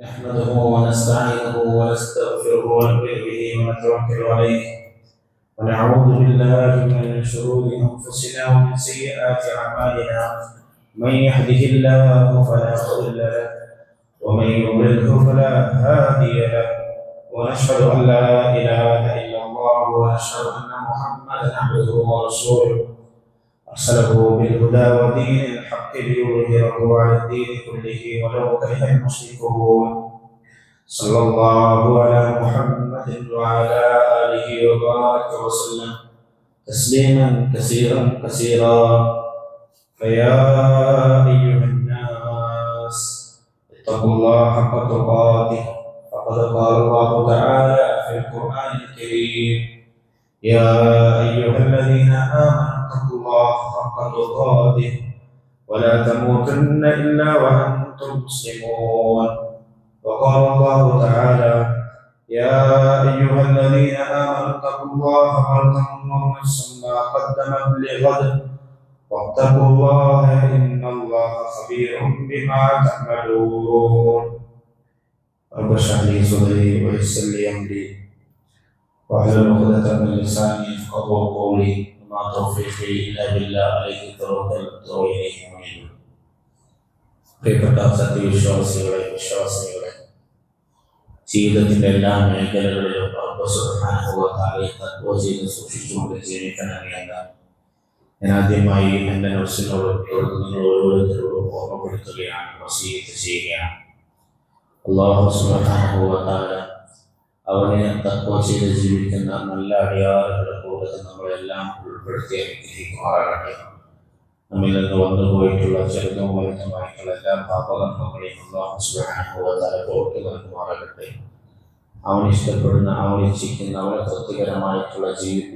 نحمده ونستعينه ونستغفره ونؤمن به ونتوكل عليه ونعوذ بالله من شرور انفسنا ومن سيئات اعمالنا. من يهده الله فلا مضل له ومن يضلله فلا هادي له، ونشهد ان لا اله الا الله ونشهد ان محمدا عبده ورسوله أرسله بالهدى ودين الحق ليظهره على الدين كله ولو كره المشركون. صلى الله على محمد وعلى آله وبارك وسلم تسليما كثيرا كثيرا. فيا أيها الناس اتقوا الله حق تقاته، فقد قال الله تعالى في القرآن الكريم: يا أيها الذين آمنوا اتقوا الله حق تقاته ولا تموتن إلا وأنتم مسلمون. وقال الله تعالى: يا أيها الذين آمنوا اتقوا الله ولتنظر نفس ما قدمت لغد واتقوا الله إن الله خبير بما تعملون. رب اشرح لي صدري ويسر لي أمري واحلل عقدة من لساني يفقهوا قولي وما توفيقي إلا بالله عليه توكلت وإليه أنيب. പ്രിയപ്പെട്ട വിശ്വാസികളെ, ജീവിതത്തിന്റെ എല്ലാ മേഖലകളിലും റബ്ബ് സുബ്ഹാനഹു വ തആലയെ തഖ്വ ചെയ്ത് സൂക്ഷിച്ചുകൊണ്ട് ജീവിക്കണമെന്ന് ഞാൻ ആദ്യമായി എൻ്റെ നഫ്സിനോടും നിങ്ങൾ ഓരോരുത്തരോടും ഓർമ്മപ്പെടുത്തുകയാണ്, വസിയത്ത് ചെയ്യുകയാണ്. അല്ലാഹു സുബ്ഹാനഹു വ തആല അവനെ തഖ്വ ചെയ്ത് ജീവിക്കുന്ന നല്ല അടിയാറുകളുടെ കൂട്ടത്തിൽ നമ്മളെല്ലാം ഉൾപ്പെടുത്തി അനുഗ്രഹിക്കുമാറാകട്ടെ. നമ്മിൽ നിന്ന് വന്നുപോയിട്ടുള്ള ചെറുതും വലുതുമായിട്ടുള്ള എല്ലാ പാപകർമ്മങ്ങളെയും അല്ലാഹു സുബ്ഹാനഹു വ തആല പുറത്തു നൽകുമാറാകട്ടെ. അവൻ ഇഷ്ടപ്പെടുന്ന, അവൻ ഇച്ഛിക്കുന്ന, അവനെ തൃപ്തികരമായിട്ടുള്ള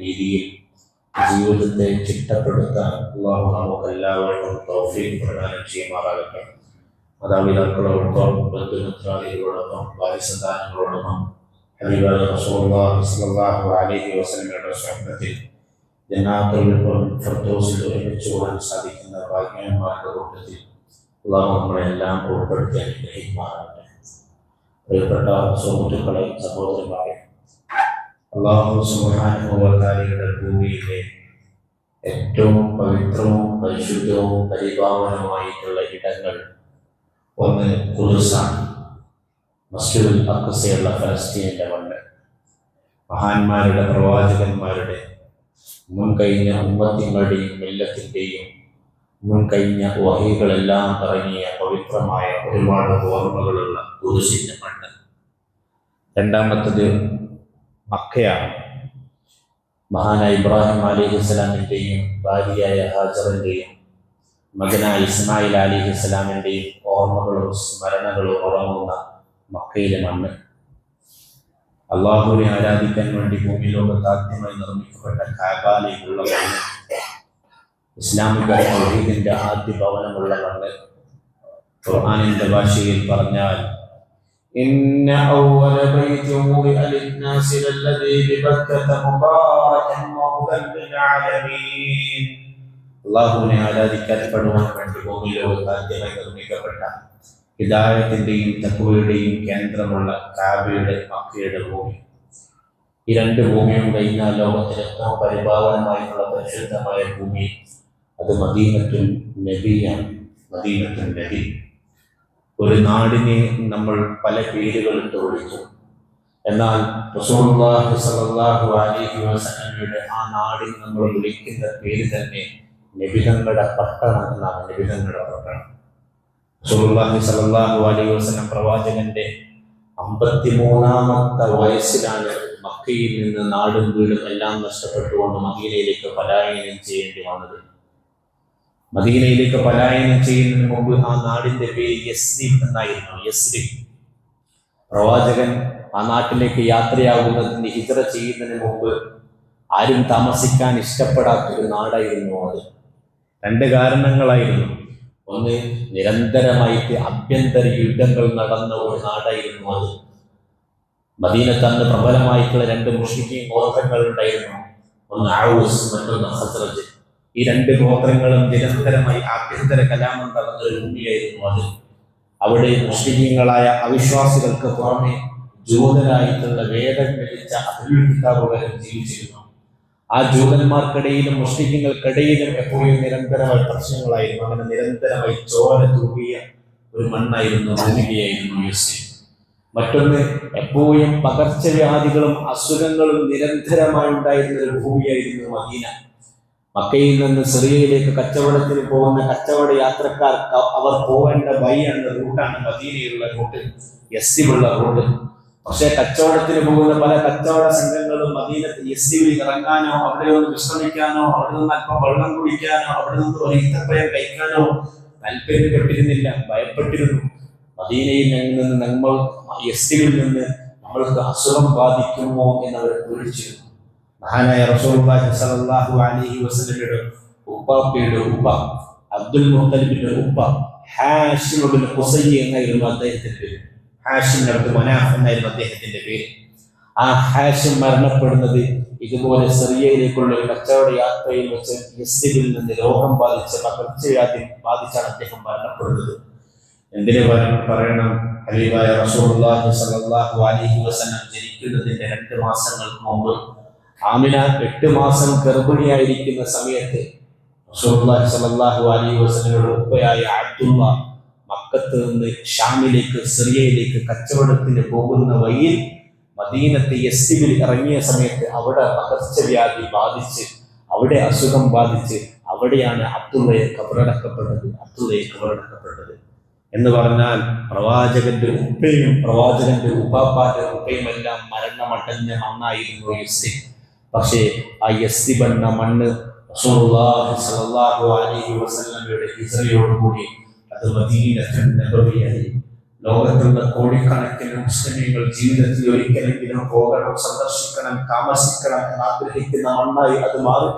രീതിയിൽ ജീവിതത്തെ ചിട്ടപ്പെടുത്താൻ അല്ലാഹു നമുക്കെല്ലാവർക്കും തൗഫീഖ് പ്രദാനം ചെയ്യുമാറാകട്ടെ. മാതാപിതാക്കളോടൊപ്പം, ബന്ധുമിത്രാദികളോടൊപ്പം, ഭാര്യസന്താനങ്ങളോടൊപ്പം ഹബീബായ റസൂലുള്ളാഹി സ്വല്ലല്ലാഹു അലൈഹി വസല്ലമയുടെ സ്വഹബത്തിൽ ജന്നാത്തുൽ ഫിർദൗസിൽ ഒരുമിച്ച് കൂടാൻ സാധിക്കുന്ന ഭാഗ്യവാന്മാരുടെ കൂട്ടത്തിൽ അല്ലാഹു നമ്മളെല്ലാം ഉൾപ്പെടുത്തി അനുഗ്രഹിക്കുമാറാകട്ടെ. പ്രിയപ്പെട്ട സുഹൃത്തുക്കളെ, സഹോദരന്മാരെ, അല്ലാഹു സുബ്ഹാനഹു വ തആലയുടെ ഭൂമിയിലെ ഏറ്റവും പവിത്രവും പരിശുദ്ധവും പരിപാവനവുമായിട്ടുള്ള ഇടങ്ങൾ ഒന്ന് ഖുദ്സാണ്, മസ്ജിദുൽ അഖ്സയുള്ള ഫലസ്തീനിന്റെ മണ്ണ്. മഹാന്മാരുടെ, പ്രവാചകന്മാരുടെ, മുൻകഴിഞ്ഞ ഉമ്മത്തിങ്ങളുടെയും മില്ലത്തിൻ്റെയും മുൻകഴിഞ്ഞ വഹീകളെല്ലാം ഇറങ്ങിയ പവിത്രമായ ഒരുപാട് ഓർമ്മകളുള്ള ഖുദ്സിന്റെ മണ്ണ്. രണ്ടാമത്തത് മക്കയാണ്. മഹാനായ ഇബ്രാഹിം അലൈഹിസ്സലാമിൻ്റെയും ഭാര്യയായ ഹാജറിൻ്റെയും മകനായ ഇസ്മായിൽ അലൈഹിസ്സലാമിൻ്റെയും ഓർമ്മകളും സ്മരണകളും ഉറങ്ങുന്ന മക്കയിലെ മണ്ണ്. അള്ളാഹുവിനെ ആരാധിക്കാൻ വേണ്ടി ഭൂമിയിലോകത്ത് ആദ്യമായി നിർമ്മിക്കപ്പെട്ട കഅബയിലുള്ള മണ്ണ്, ഇസ്ലാമിക തൗഹീദിന്റെ ആദ്യ ഭവനമുള്ള മണ്ണ്. ഖുർആനിന്റെ ഭാഷയിൽ പറഞ്ഞാൽ ഇന്ന അവ്വല ബൈതിൻ വുദിഅ ലിന്നാസി ലല്ലദീ ബിബക്കത മുബാറകൻ വഹുദൻ ലിൽആലമീൻ. അള്ളാഹുവിനെ ആരാധിക്കപ്പെടുവാൻ വേണ്ടി ഭൂമിയിലോകത്ത് ആദ്യമായി നിർമ്മിക്കപ്പെട്ട ഹിദായത്തിന്റെയും തഖ്വയുടെയും കേന്ദ്രമുള്ള കഅബയുടെ മക്കയുടെ ഭൂമി. ഈ രണ്ട് ഭൂമിയും കഴിഞ്ഞാൽ ലോകത്തിലെ ഏറ്റവും പരിപാവനമായിട്ടുള്ള പരിശുദ്ധമായ ഭൂമി അത് മദീനത്തുൽ നബിയാണ്. മദീനത്തുൽ നബി. ഒരു നാടിനെ നമ്മൾ പല പേരുകളിട്ട് വിളിച്ചു. എന്നാൽ റസൂലുള്ളാഹി സ്വല്ലല്ലാഹു അലൈഹി വസല്ലമയുടെ ആ നാടിന് നമ്മൾ വിളിക്കുന്ന പേര് തന്നെ നബിതങ്ങളുടെ പട്ടണം എന്നാണ്. നബിതങ്ങളുടെ പട്ടണം. റസൂലുള്ളാഹി സ്വല്ലല്ലാഹു അലൈഹി വസല്ലം പ്രവാചകന്റെ 53ാമത്തെ വയസ്സിലാണ് മക്കയിൽ നിന്ന് നാടും വീടും എല്ലാം നഷ്ടപ്പെട്ടുകൊണ്ട് മദീനയിലേക്ക് പലായനം ചെയ്യേണ്ടി വന്നത്. മദീനയിലേക്ക് പലായനം ചെയ്യുന്നതിന് മുമ്പ് ആ നാടിന്റെ പേര് യസ്രിബ് എന്നായിരുന്നു. യസ്രിബ്. പ്രവാചകൻ ആ നാട്ടിലേക്ക് യാത്രയാകുന്നതിന് ഹിജ്റ ചെയ്യുന്നതിന് മുമ്പ് ആരും താമസിക്കാൻ ഇഷ്ടപ്പെടാത്തൊരു നാടായിരുന്നു അത്. രണ്ട് കാരണങ്ങളായിരുന്നു. ഒന്ന്, നിരന്തരമായിട്ട് ആഭ്യന്തര യുദ്ധങ്ങൾ നടന്ന ഒരു നാടായിരുന്നു അത്. മദീനത്ത് അന്ന് പ്രബലമായിട്ടുള്ള രണ്ട് മുശ്രിക്കീൻ ഗോത്രങ്ങൾ ഉണ്ടായിരുന്നു. ഒന്ന് ഔസ്, മറ്റൊന്ന് ഖസ്റജ്. ഈ രണ്ട് ഗോത്രങ്ങളും നിരന്തരമായി ആഭ്യന്തര കലാപം നടന്ന ഒരു ഭൂമിയായിരുന്നു അത്. അവിടെ മുസ്ലിങ്ങളായ അവിശ്വാസികൾക്ക് പുറമെ ജൂതരായിട്ടുള്ള വേദം ലഭിച്ച അഹ്ലുൽ കിതാബുകാരും ജീവിച്ചിരുന്നു. ആ ജൂതന്മാർക്കിടയിലും മുസ്ലിങ്ങൾക്കിടയിലും എപ്പോഴും നിരന്തരമായ പ്രശ്നങ്ങളായിരുന്നു. അങ്ങനെ നിരന്തരമായി ചോര തൂകിയ ഒരു മണ്ണായിരുന്നു, ഭൂമികയായിരുന്നു യസ്രിബ്. മറ്റൊന്ന്, എപ്പോഴും പകർച്ചവ്യാധികളും അസുഖങ്ങളും നിരന്തരമായി ഉണ്ടായിരുന്ന ഒരു ഭൂമിയായിരുന്നു മദീന. മക്കയിൽ നിന്ന് സിറിയയിലേക്ക് കച്ചവടത്തിന് പോകുന്ന കച്ചവട യാത്രക്കാർ അവർ പോകേണ്ട വഴിയാണ്, റൂട്ടാണ് മദീനയുള്ള റൂട്ട്, യസ്രിബുള്ള റൂട്ട്. പക്ഷെ കച്ചവടത്തിന് പോകുന്ന പല കച്ചവട സംഘങ്ങളും മദീനത്ത് യസ്രിബിൽ ഇറങ്ങാനോ അവിടെ നിന്ന് വിശ്രമിക്കാനോ അവിടെ നിന്ന് അല്പം വെള്ളം കുടിക്കാനോ അവിടെ നിന്ന് ഒരു ഈത്തപ്പഴം കഴിക്കാനോ താല്പര്യപ്പെട്ടിരുന്നില്ല, ഭയപ്പെട്ടിരുന്നു. മദീനയിൽ നിന്ന് നമ്മൾ യസ്രിബിൽ നിന്ന് നമ്മൾക്ക് അസുഖം ബാധിക്കുമോ എന്നവർ പേടിച്ചിരുന്നു. മഹാനായ റസൂലുള്ളാഹി സ്വല്ലല്ലാഹു അലൈഹി വസല്ലമയുടെ ഉപ്പാപ്പയുടെ ഉപ്പ, അബ്ദുൽ മുത്തലിബിന്റെ ഉപ്പ ഹാഷിം ഇബ്നു ഖുസൈ എന്നായിരുന്നു അദ്ദേഹത്തിന്റെ പേര്. ഹാഷിം അബ്ദു മനാഫ് എന്നായിരുന്നു അദ്ദേഹത്തിന്റെ പേര്. ആ ഹാഷിം മരണപ്പെടുന്നത് ഇതുപോലെ സിറിയയിലേക്കുള്ള ഒരു കച്ചവട യാത്രയിൽ വെച്ച് യസ്രിബിൽ നിന്ന് രോഗം ബാധിച്ച പകർച്ചവ്യാധി ബാധിച്ചാണ് അദ്ദേഹം മരണപ്പെടുന്നത്. എന്തിനു പറയണം, ഹബീബായ റസൂലുള്ളാഹി സ്വല്ലല്ലാഹു അലൈഹി വസല്ലം ജനിക്കുന്നതിന്റെ 2 മാസങ്ങൾക്ക് മുമ്പ് ആമിന 8 മാസം ഗർഭിണിയായിരിക്കുന്ന സമയത്ത് റസൂലുള്ളാഹി സ്വല്ലല്ലാഹു അലൈഹി വസല്ലമയുടെ ഉപ്പയായ അബ്ദുള്ള മക്കത്ത് നിന്ന് ഷാമിലേക്ക് സിറിയയിലേക്ക് കച്ചവടത്തിന് പോകുന്ന വഴിയിൽ മദീനത്തെ യസ്രിബിൽ ഇറങ്ങിയ സമയത്ത് അവിടെ പകർച്ചവ്യാധി ബാധിച്ച് അവിടെ അസുഖം ബാധിച്ച് അവിടെയാണ് അബ്ദുള്ളയെ ഖബറടക്കപ്പെട്ടത്. എന്ന് പറഞ്ഞാൽ പ്രവാചകന്റെ ഉപ്പയും പ്രവാചകന്റെ ഉപ്പാപ്പാന്റെ ഉപ്പയും എല്ലാം മരണമടഞ്ഞ മണ്ണായിരുന്നു യസ്രിബ്. പക്ഷേ ആ യസ്രിബ് എന്ന മണ്ണ് റസൂലുള്ളാഹി സ്വല്ലല്ലാഹു അലൈഹി വസല്ലമയുടെ ഹിജ്റയോടുകൂടി അത് മദീനത്തുൻ നബവിയായി. ലോകത്തുള്ള കോടിക്കണക്കിന് മുസ്ലിമീങ്ങൾ ജീവിതത്തിൽ ഒരിക്കലെങ്കിലും പോകണം, സന്ദർശിക്കണം, താമസിക്കണം എന്ന് ആഗ്രഹിക്കുന്ന മണ്ണായി അത് മാറി.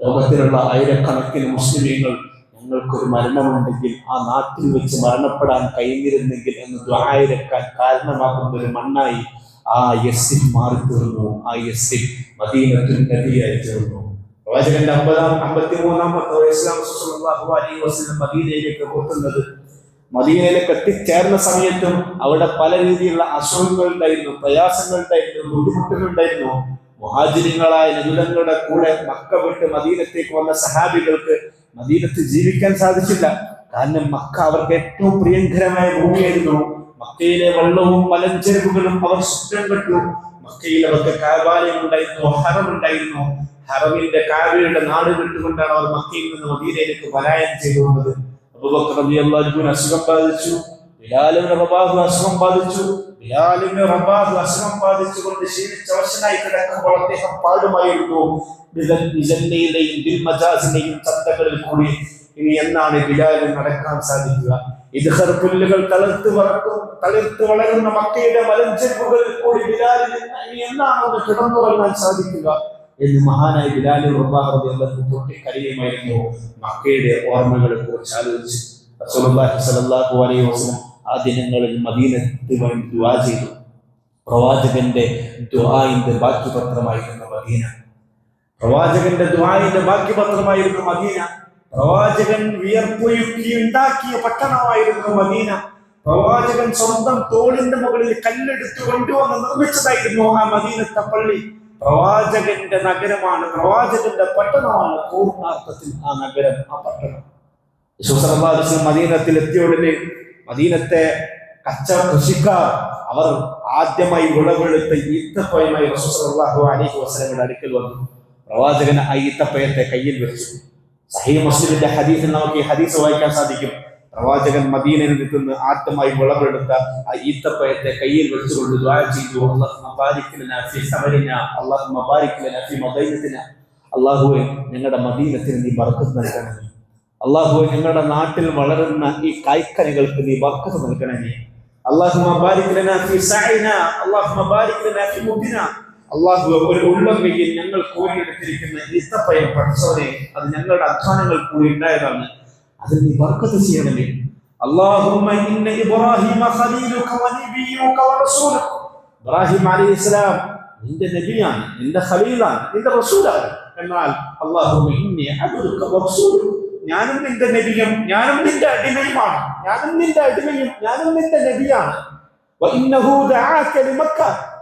ലോകത്തിലുള്ള ആയിരക്കണക്കിന് മുസ്ലിമീങ്ങൾ ഞങ്ങൾക്കൊരു മരണമുണ്ടെങ്കിൽ ആ നാട്ടിൽ വെച്ച് മരണപ്പെടാൻ കഴിഞ്ഞിരുന്നെങ്കിൽ എന്ന് ദുആയിരക്കാൻ കാരണമാകുന്ന ഒരു മണ്ണായി ആ യസ്രിബ് മാറിത്തീർന്നു. ആ യസ്രിബ് മദീനത്തുൻ നബിയായി തീർന്നു. പ്രവാചകന്റെ 53-ാമത്തെ വയസ്സിലാണ് റസൂലുള്ളാഹി അലൈഹി വസല്ലം മദീനയിലേക്ക് പോകുന്നത്. മദീനയിലേക്ക് എത്തിച്ചേർന്ന സമയത്തും അവിടെ പല രീതിയിലുള്ള അസുഖങ്ങൾ ഉണ്ടായിരുന്നു, പ്രയാസങ്ങൾ ഉണ്ടായിരുന്നു, ബുദ്ധിമുട്ടുകൾ ഉണ്ടായിരുന്നു. മുഹാജിരികളായ നബിതങ്ങളുടെ കൂടെ മക്ക വിട്ട് മദീനത്തേക്ക് വന്ന സഹാബികൾക്ക് മദീനത്ത് ജീവിക്കാൻ സാധിച്ചില്ല. കാരണം മക്ക അവർക്ക് ഏറ്റവും പ്രിയങ്കരമായ ഭൂമിയായിരുന്നു. മക്കയിലെ വെള്ളവും മലഞ്ചെരുവുകളും അവർ സ്വപ്നം കണ്ടു. മക്കയിൽ അവർക്ക് കാബാലയം ഉണ്ടായിരുന്നു, ഹറം ഉണ്ടായിരുന്നു. ഹറമിന്റെ കാബയുടെ നാട് വിട്ടുകൊണ്ടാണ് അവർ മക്കയിൽ നിന്ന് മദീനയിലേക്ക് പലായനം ചെയ്തു വന്നത്. അബൂബക്കർ റളിയല്ലാഹു അൻഹു അസുഖം ബാധിച്ചു, ബിലാൽ ഇബ്നു റബാഹ് അസുഖം ബാധിച്ചു. ബിലാൽ ഇബ്നു റബാഹ് അസുഖം ബാധിച്ചുകൊണ്ട് ക്ഷീണിച്ച അവശനായി കിടക്കുമ്പോൾ അദ്ദേഹം പാടുമായിരുന്നു, ബിസന്നയിലെയും ബിൽമജാസിലെയും ചന്തകളിൽ കൂടി ഇനി എന്നാണ് ബിലാലിന് നടക്കാൻ സാധിക്കുക? ഇദ്ഹർ പുല്ലുകൾ തളിർത്ത് വളരുന്ന മക്കയുടെ മലഞ്ചെരുവുകളിൽ കൂടി ബിലാലിന് ഇനി എന്നാണ് ഒന്ന് കിടന്നുറങ്ങാൻ സാധിക്കുക എന്ന് മഹാനായ ബിലാൽ റളിയല്ലാഹു അൻഹു പൊട്ടിക്കരയുമായിരുന്നു. മക്കയുടെ ഓർമ്മകളെ കുറിച്ച് ആലോചിച്ച് റസൂലുള്ളാഹി സ്വല്ലല്ലാഹു അലൈഹി വസല്ലം ആ ദിനങ്ങളിൽ മദീനത്തിന് വേണ്ടി ദുആ ചെയ്തു. പ്രവാചകന്റെ ദുആഇന്റെ ബാക്കി പത്രമായിരുന്നു മദീന. പ്രവാചകന്റെ ദുആഇന്റെ ബാക്കി പത്രമായിരുന്നു മദീന. പ്രവാചകൻ വിയർപ്പൊഴുക്കി ഉണ്ടാക്കിയ പട്ടണമായിരുന്നു മദീന. പ്രവാചകൻ സ്വന്തം തോളിന്റെ മുകളിൽ കല്ലെടുത്ത് കൊണ്ടുവന്ന് നിർമ്മിച്ചതായിരുന്നു ആ മദീനത്തെ പള്ളി. പ്രവാചകന്റെ നഗരമാണ്, പ്രവാചകന്റെ പട്ടണമാണ് പൂർണ്ണാർത്ഥത്തിൽ ആ നഗരം, ആ പട്ടണം. മദീനത്തിൽ എത്തിയ ഉടനെ മദീനത്തെ കൃഷിക്കാർ അവർ ആദ്യമായി വിളവെടുത്ത ഈത്തപ്പഴമായി റസൂൽ സല്ലല്ലാഹു അലൈഹി വസല്ലമയുടെ അടുക്കൽ വന്നു. പ്രവാചകൻ ആ ഈത്തപ്പഴത്തെ കയ്യിൽ വെച്ചു. സഹീഹ് മുസ്ലിമിന്റെ ഹദീസിൽ നമുക്ക് ഈ ഹദീസ് വായിക്കാൻ സാധിക്കും. പ്രവാചകൻ മദീനയിൽ നിന്ന് ആദ്യമായി വിളവെടുത്ത ആ ഈത്തപ്പഴത്തെ കയ്യിൽ വെച്ചുകൊണ്ട് ദുആ ചെയ്തു, അല്ലാഹുമ്മ ബാരിക് ലനാ ഫീ സമരിനാ, അല്ലാഹുമ്മ ബാരിക് ലനാ ഫീ മദീനത്തിനാ. അല്ലാഹുവേ, ഞങ്ങളുടെ മദീനത്തിന് നീ ബർക്കത്ത് നൽകണമേ. അല്ലാഹുവേ, ഞങ്ങളുടെ നാട്ടിൽ വളരുന്ന ഈ കായ്ക്കനികൾക്ക് നീ ബർക്കത്ത് നൽകണമേ. അല്ലാഹുമ്മ ബാരിക് ലനാ ഫീ സഅഇനാ, അല്ലാഹുമ്മ ബാരിക് ലനാ ഫീ മുദ്ദിനാ. അല്ലാഹുവേ, ഒരു ഉള്ളംകൈയിൽ ഞങ്ങൾ കോരിയെടുത്തിരിക്കുന്ന ഈത്തപ്പഴം പഠിച്ചവനെ, അത് ഞങ്ങളുടെ അധ്വാനങ്ങൾ കൂടി ഉണ്ടായതാണ്, അതിൽ നീ ബർക്കത്ത് ചെയ്യണമേ. അല്ലാഹുമ്മ ഇന്ന ഇബ്രാഹിമ ഖലീലുക വ നബിയുക വ റസൂലുക. ഇബ്രാഹിം അലൈഹിസ്സലാം നിന്റെ നബിയാണ്, നിന്റെ ഖലീലാണ്, നിന്റെ റസൂലാണ്. എന്നാൽ അല്ലാഹുമ്മ ഇന്നി അബ്ദുക വ റസൂലുക, ഞാനും നിന്റെ നബിയും, ഞാനും നിന്റെ അടിമയുമാണ്, ഞാനും നിന്റെ അടിമയും, ഞാനും നിന്റെ നബിയാണ്.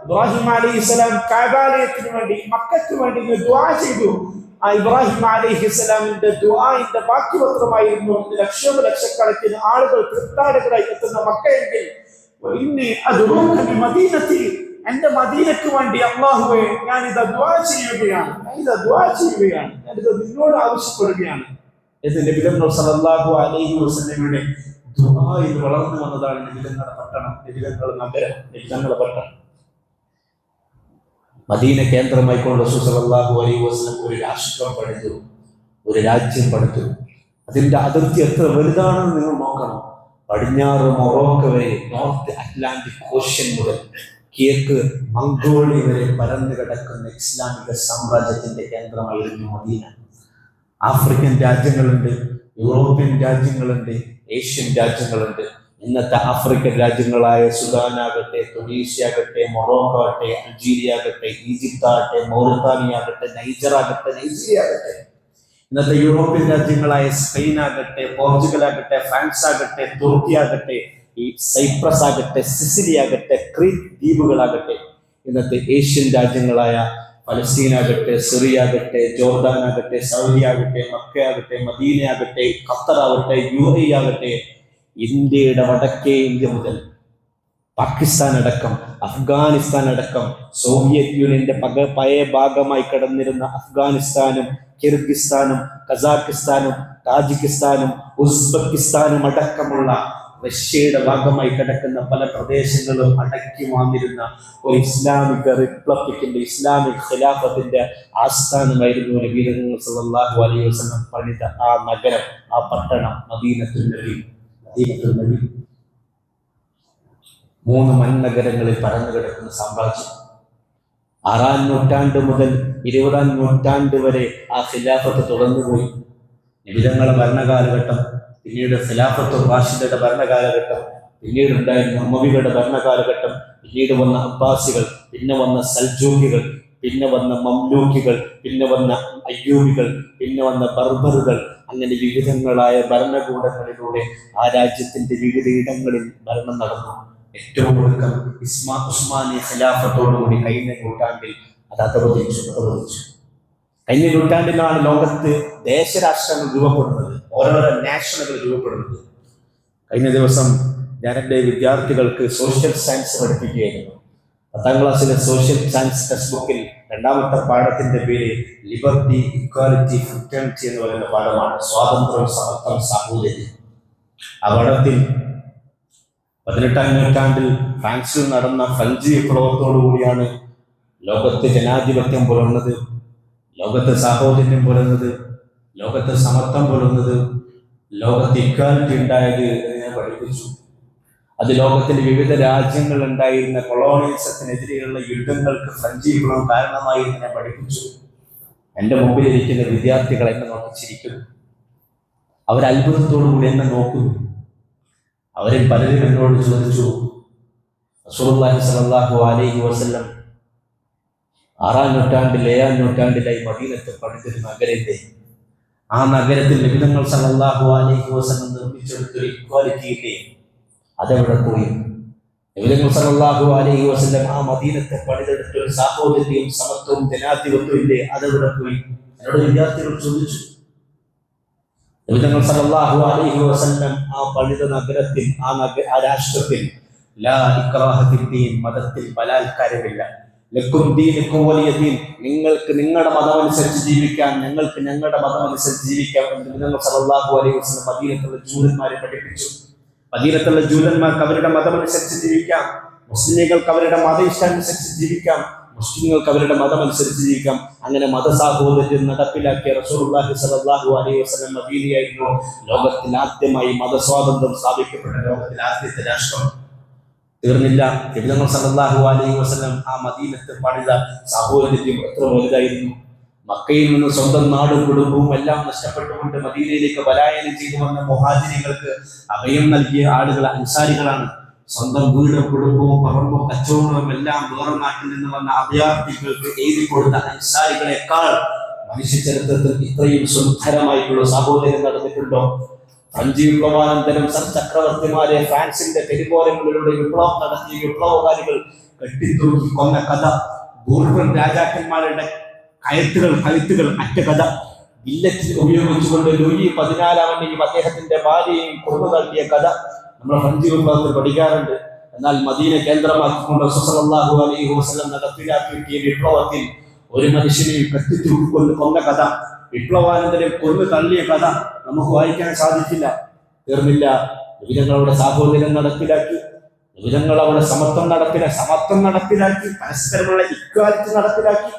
ഇബ്രാഹിം അലൈഹിസ്സലാം കഅബാലയത്തിന് വേണ്ടി, മക്കയ്ക്ക് വേണ്ടി ദുആ ചെയ്തു. ആ ഇബ്രാഹിം അലൈഹിസ്സലാമിന്റെ ദുആഇന്റെ ബാക്കി പത്രമായിരുന്നു ലക്ഷക്കണക്കിന് ആളുകൾ തീർത്ഥാടകരായി എത്തുന്ന മക്കയെങ്കിൽ എന്റെ മദീനക്ക് വേണ്ടി അല്ലാഹുവേ ഞാനിത് ദുആ ചെയ്യുകയാണ്, ഞാനിത് നിന്നോട് ആവശ്യപ്പെടുകയാണ് എന്ന് നബി സല്ലല്ലാഹു അലൈഹി വസല്ലമയുടെ ദുആയിൽ വളർന്നു വന്നതാണ് നബിതങ്ങളുടെ പട്ടണം, നബിതങ്ങളുടെ നഗരം, നബിതങ്ങളുടെ പട്ടണം. മദീന കേന്ദ്രമായിക്കൊണ്ട് റസൂൽ സല്ലല്ലാഹു അലൈഹി വസല്ലം ഒരു രാഷ്ട്രം പണിതു, ഒരു രാജ്യം പണിതു. അതിന്റെ അതിർത്തി എത്ര വലുതാണെന്ന് നിങ്ങൾ നോക്കണം. പടിഞ്ഞാറ് മൊറോക്കോ വരെ, നോർത്ത് അറ്റ്ലാന്റിക് ഓഷ്യൻ മുതൽ കിഴക്ക് മംഗോളിയ വരെ പരന്നു കിടക്കുന്ന ഇസ്ലാമിക സാമ്രാജ്യത്തിന്റെ കേന്ദ്രമായിരുന്നു മദീന. ആഫ്രിക്കൻ രാജ്യങ്ങളുണ്ട്, യൂറോപ്യൻ രാജ്യങ്ങളുണ്ട്, ഏഷ്യൻ രാജ്യങ്ങളുണ്ട്. ഇന്നത്തെ ആഫ്രിക്കൻ രാജ്യങ്ങളായ സുഡാനാകട്ടെ, തുനീഷ്യ ആകട്ടെ, മൊറോക്കോ ആകട്ടെ, അൾജീരിയ ആകട്ടെ, ഈജിപ്ത് ആകട്ടെ, മൗറിത്താനിയ ആകട്ടെ, നൈജർ ആകട്ടെ, നൈജീരിയ ആകട്ടെ, ഇന്നത്തെ യൂറോപ്യൻ രാജ്യങ്ങളായ സ്പെയിൻ ആകട്ടെ, പോർച്ചുഗൽ ആകട്ടെ, ഫ്രാൻസ് ആകട്ടെ, തുർക്കി ആകട്ടെ, ഈ സൈപ്രസ് ആകട്ടെ, സിസിലി ആകട്ടെ, ക്രീറ്റ് ദ്വീപുകളാകട്ടെ, ഇന്നത്തെ ഏഷ്യൻ രാജ്യങ്ങളായ ഫലസ്തീൻ ആകട്ടെ, സിറിയ ആകട്ടെ, ജോർദാൻ ആകട്ടെ, സൗദി ആകട്ടെ, മക്ക ആകട്ടെ, മദീന ആകട്ടെ, ഖത്തർ ആകട്ടെ, UAE ആകട്ടെ, ഇന്ത്യയുടെ വടക്കേ ഇന്ത്യ മുതൽ പാകിസ്ഥാൻ അടക്കം, അഫ്ഗാനിസ്ഥാൻ അടക്കം, സോവിയറ്റ് യൂണിയന്റെ പഴയ ഭാഗമായി കിടന്നിരുന്ന അഫ്ഗാനിസ്ഥാനും കിർഗിസ്ഥാനും കസാഖിസ്ഥാനും താജിക്കിസ്ഥാനും ഉസ്ബെക്കിസ്ഥാനും അടക്കമുള്ള റഷ്യയുടെ ഭാഗമായി കിടക്കുന്ന പല പ്രദേശങ്ങളും അടക്കി വന്നിരുന്ന ഒരു ഇസ്ലാമിക റിപ്പബ്ലിക്കിന്റെ, ഇസ്ലാമിക് ഖിലാഫത്തിന്റെ ആസ്ഥാനമായിരുന്നു നബി സല്ലല്ലാഹു അലൈഹി വസല്ലം പണിത ആ നഗരം, ആ പട്ടണം മദീനത്തുൽ നബി. മദീനത്തുൽ നബി 3 മൺനഗരങ്ങളിൽ പരന്നു കിടക്കുന്ന സാമ്രാജ്യം. 6-ാം നൂറ്റാണ്ട് മുതൽ 20-ാം നൂറ്റാണ്ട് വരെ ആ ഖിലാഫത്ത് തുടർന്നുപോയി. നബിതങ്ങളുടെ ഭരണകാലഘട്ടം, പിന്നീട് ഖിലാഫത്തുർ റാഷിദയുടെ ഭരണകാലഘട്ടം, പിന്നീട് ഉണ്ടായിരുന്ന ഉമവികളുടെ ഭരണകാലഘട്ടം, പിന്നീട് വന്ന അബ്ബാസികൾ, പിന്നെ വന്ന സൽജൂക്കികൾ, പിന്നെ വന്ന മംലൂക്കികൾ, പിന്നെ വന്ന അയ്യൂബികൾ, പിന്നെ വന്ന ബർബറുകൾ. അങ്ങനെ വിവിധങ്ങളായ ഭരണകൂടങ്ങളിലൂടെ ആ രാജ്യത്തിന്റെ വിവിധ ഇടങ്ങളിൽ ഭരണം നടന്നു. ഏറ്റവും ഒടുക്കം ഉസ്മാനി ഖിലാഫത്തോടുകൂടി കഴിഞ്ഞ നൂറ്റാണ്ടിൽ അത് അധപതിച്ചു. കഴിഞ്ഞ നൂറ്റാണ്ടിലാണ് ലോകത്ത് ദേശരാഷ്ട്രങ്ങൾ രൂപപ്പെടുന്നത്, ഓരോരോ നാഷനുകൾ രൂപപ്പെടുന്നത്. കഴിഞ്ഞ ദിവസം ഞാൻ എൻ്റെ വിദ്യാർത്ഥികൾക്ക് സോഷ്യൽ സയൻസ് പഠിപ്പിക്കുകയായിരുന്നു. 10ാം ക്ലാസ്സിലെ സോഷ്യൽ സയൻസ് ടെക്സ്റ്റ് ബുക്കിൽ 2ാമത്തെ പാഠത്തിന്റെ പേര് ലിബർട്ടി, ഇക്വാലിറ്റി, ഫ്രറ്റേണിറ്റി എന്ന് പറയുന്ന പാഠമാണ്. സ്വാതന്ത്ര്യം, സമത്വം, സാഹോദര്യം. ആ പാഠത്തിൽ 18ാം നൂറ്റാണ്ടിൽ ഫ്രാൻസിൽ നടന്ന ഫ്രഞ്ച് വിപ്ലവത്തോടുകൂടിയാണ് ലോകത്ത് ജനാധിപത്യം പുലർന്നത്, ലോകത്ത് സാഹോദര്യം പുലർന്നത്, ലോകത്ത് സമത്വം പുലർന്നത്, ലോകത്ത് ഇക്വാലിറ്റി ഉണ്ടായത് എന്ന് ഞാൻ പഠിപ്പിച്ചു. അത് ലോകത്തിന്റെ വിവിധ രാജ്യങ്ങൾ ഉണ്ടായിരുന്ന കൊളോണിയലിസത്തിനെതിരെയുള്ള യുദ്ധങ്ങൾക്ക് ഫ്രഞ്ച് വിപ്ലവം കാരണമായി എന്ന് ഞാൻ പഠിപ്പിച്ചു. എൻ്റെ മുമ്പിലിരിക്കുന്ന വിദ്യാർത്ഥികൾ എന്നെ നോക്കി ചിരിക്കുന്നു. അവർ അത്ഭുതത്തോടുകൂടി എന്നെ നോക്കുന്നു. അവരിൽ പലരും എന്നോട് ചോദിച്ചു, റസൂലുള്ളാഹി സ്വല്ലല്ലാഹു അലൈഹി വസല്ലം 6-ാം നൂറ്റാണ്ടിൽ 7-ാം നൂറ്റാണ്ടിലായി മദീനത്ത് പണിതൊരു നഗരത്തെ, ആ നഗരത്തിൽ നബി സല്ലല്ലാഹു അലൈഹി വസല്ലം നിർമ്മിച്ചെടുത്തൊരു ഇക്വാലിറ്റി ഇല്ലേ, അതെവിടെ പോയി? നബി സല്ലല്ലാഹു അലൈഹി വസല്ലം ആ മദീനത്തെ പണിതെടുത്തൊരു സാഹോദര്യവും സമത്വവും ജനാധിപത്യവും ഇല്ലേ, അതെവിടെ പോയി? എന്നോട് വിദ്യാർത്ഥികൾ ചോദിച്ചു. നബി സല്ലല്ലാഹു അലൈഹി വസല്ലം ആ പണിത നഗരത്തിൽ, ആ രാഷ്ട്രത്തിൽ ലാ ഇക്റാഹ ഫിദ്ദീൻ, മതത്തിൽ ബലാത്കാരമില്ല. ലക്കും ദീനുക്കും വലിയ ദീൻ, നിങ്ങൾക്ക് നിങ്ങളുടെ മതമനുസരിച്ച് ജീവിക്കാം, ഞങ്ങൾക്ക് ഞങ്ങളുടെ മതമനുസരിച്ച് ജീവിക്കാം എന്ന് നബി സല്ലല്ലാഹു അലൈഹി വസല്ലം മദീനത്തുള്ള ജൂതന്മാരെ പഠിപ്പിച്ചു. മദീനത്തുള്ള ജൂതന്മാർക്ക് അവരുടെ മതമനുസരിച്ച് ജീവിക്കാം, മുസ്ലിങ്ങൾക്ക് അവരുടെ മത ഇഷ്ടാനുസരിച്ച് ജീവിക്കാം, മുസ്ലിങ്ങൾക്ക് അവരുടെ മതമനുസരിച്ച് ജീവിക്കാം. അങ്ങനെ മതസാഹോദര്യം നടപ്പിലാക്കിയ റസൂലുള്ളാഹി സ്വല്ലല്ലാഹു അലൈഹി വസല്ലം മദീനയായിരുന്നു ലോകത്തിൽ ആദ്യമായി മതസ്വാതന്ത്ര്യം സ്ഥാപിക്കപ്പെട്ട ലോകത്തിലെ ആദ്യത്തെ രാഷ്ട്രം. തീർന്നില്ല. നബി സല്ലല്ലാഹു അലൈഹി വസല്ലം ആ മദീനത്ത് പണിത സാഹോദര്യം എത്ര വലുതായിരുന്നു. മക്കയിൽ നിന്ന് സ്വന്തം നാടും കുടുംബവും എല്ലാം നഷ്ടപ്പെട്ടുകൊണ്ട് മദീനയിലേക്ക് പലായനം ചെയ്തു വന്ന മുഹാജിരികൾക്ക് അഭയം നൽകിയ ആളുകൾ അൻസാരികളാണ്. സ്വന്തം വീടും കുടുംബവും പറമ്പും കച്ചവടവും എല്ലാം വേറെ നാട്ടിൽ നിന്ന് വന്ന അഭയാർത്ഥികൾക്ക് എഴുതി കൊടുത്ത അൻസാരികളെക്കാൾ മനുഷ്യ ചരിത്രത്തിൽ ഇത്രയും സുന്ദരമായിട്ടുള്ള സാഹോദര്യം നടന്നിട്ടുണ്ടോ? ഫ്രഞ്ച് വിപ്ലവാനന്തരം സർ ചക്രവർത്തിമാരെ ഫ്രാൻസിന്റെ തെരുവോരങ്ങളിലൂടെ വിപ്ലവം നടത്തിയ വിപ്ലവകാരികൾ കെട്ടിത്തൂക്കി കൊന്ന കഥ, ബൂർബൺ രാജാക്കന്മാരുടെ കഴുത്തുകൾ അറ്റ കഥ, ബില്ലറ്റ് ഉപയോഗിച്ചുകൊണ്ട് ലൂയി 14 അദ്ദേഹത്തിന്റെ ഭാര്യയെയും കൊന്നു തള്ളിയ കഥ നമ്മൾ ഫ്രഞ്ച് വിപ്ലവത്തിൽ പഠിക്കാറുണ്ട്. എന്നാൽ മദീന കേന്ദ്രമാക്കിക്കൊണ്ട് സല്ലല്ലാഹു അലൈഹി വസല്ലം നടപ്പിലാക്കിയ വിപ്ലവത്തിൽ ഒരു മനുഷ്യനെയും കെട്ടിത്തൂക്കിക്കൊണ്ട് കൊന്ന കഥ, വിപ്ലവാനന്തരം കൊന്നു തള്ളിയ കഥ നമുക്ക് വായിക്കാൻ സാധിക്കില്ല. തീർന്നില്ല. വിവിധങ്ങളുടെ സാഹോദര്യം നടപ്പിലാക്കി, വിവിധങ്ങളുടെ സമത്വം നടപ്പിലാക്കി, പരസ്പരമുള്ള ഇക്വാലിറ്റി നടപ്പിലാക്കി.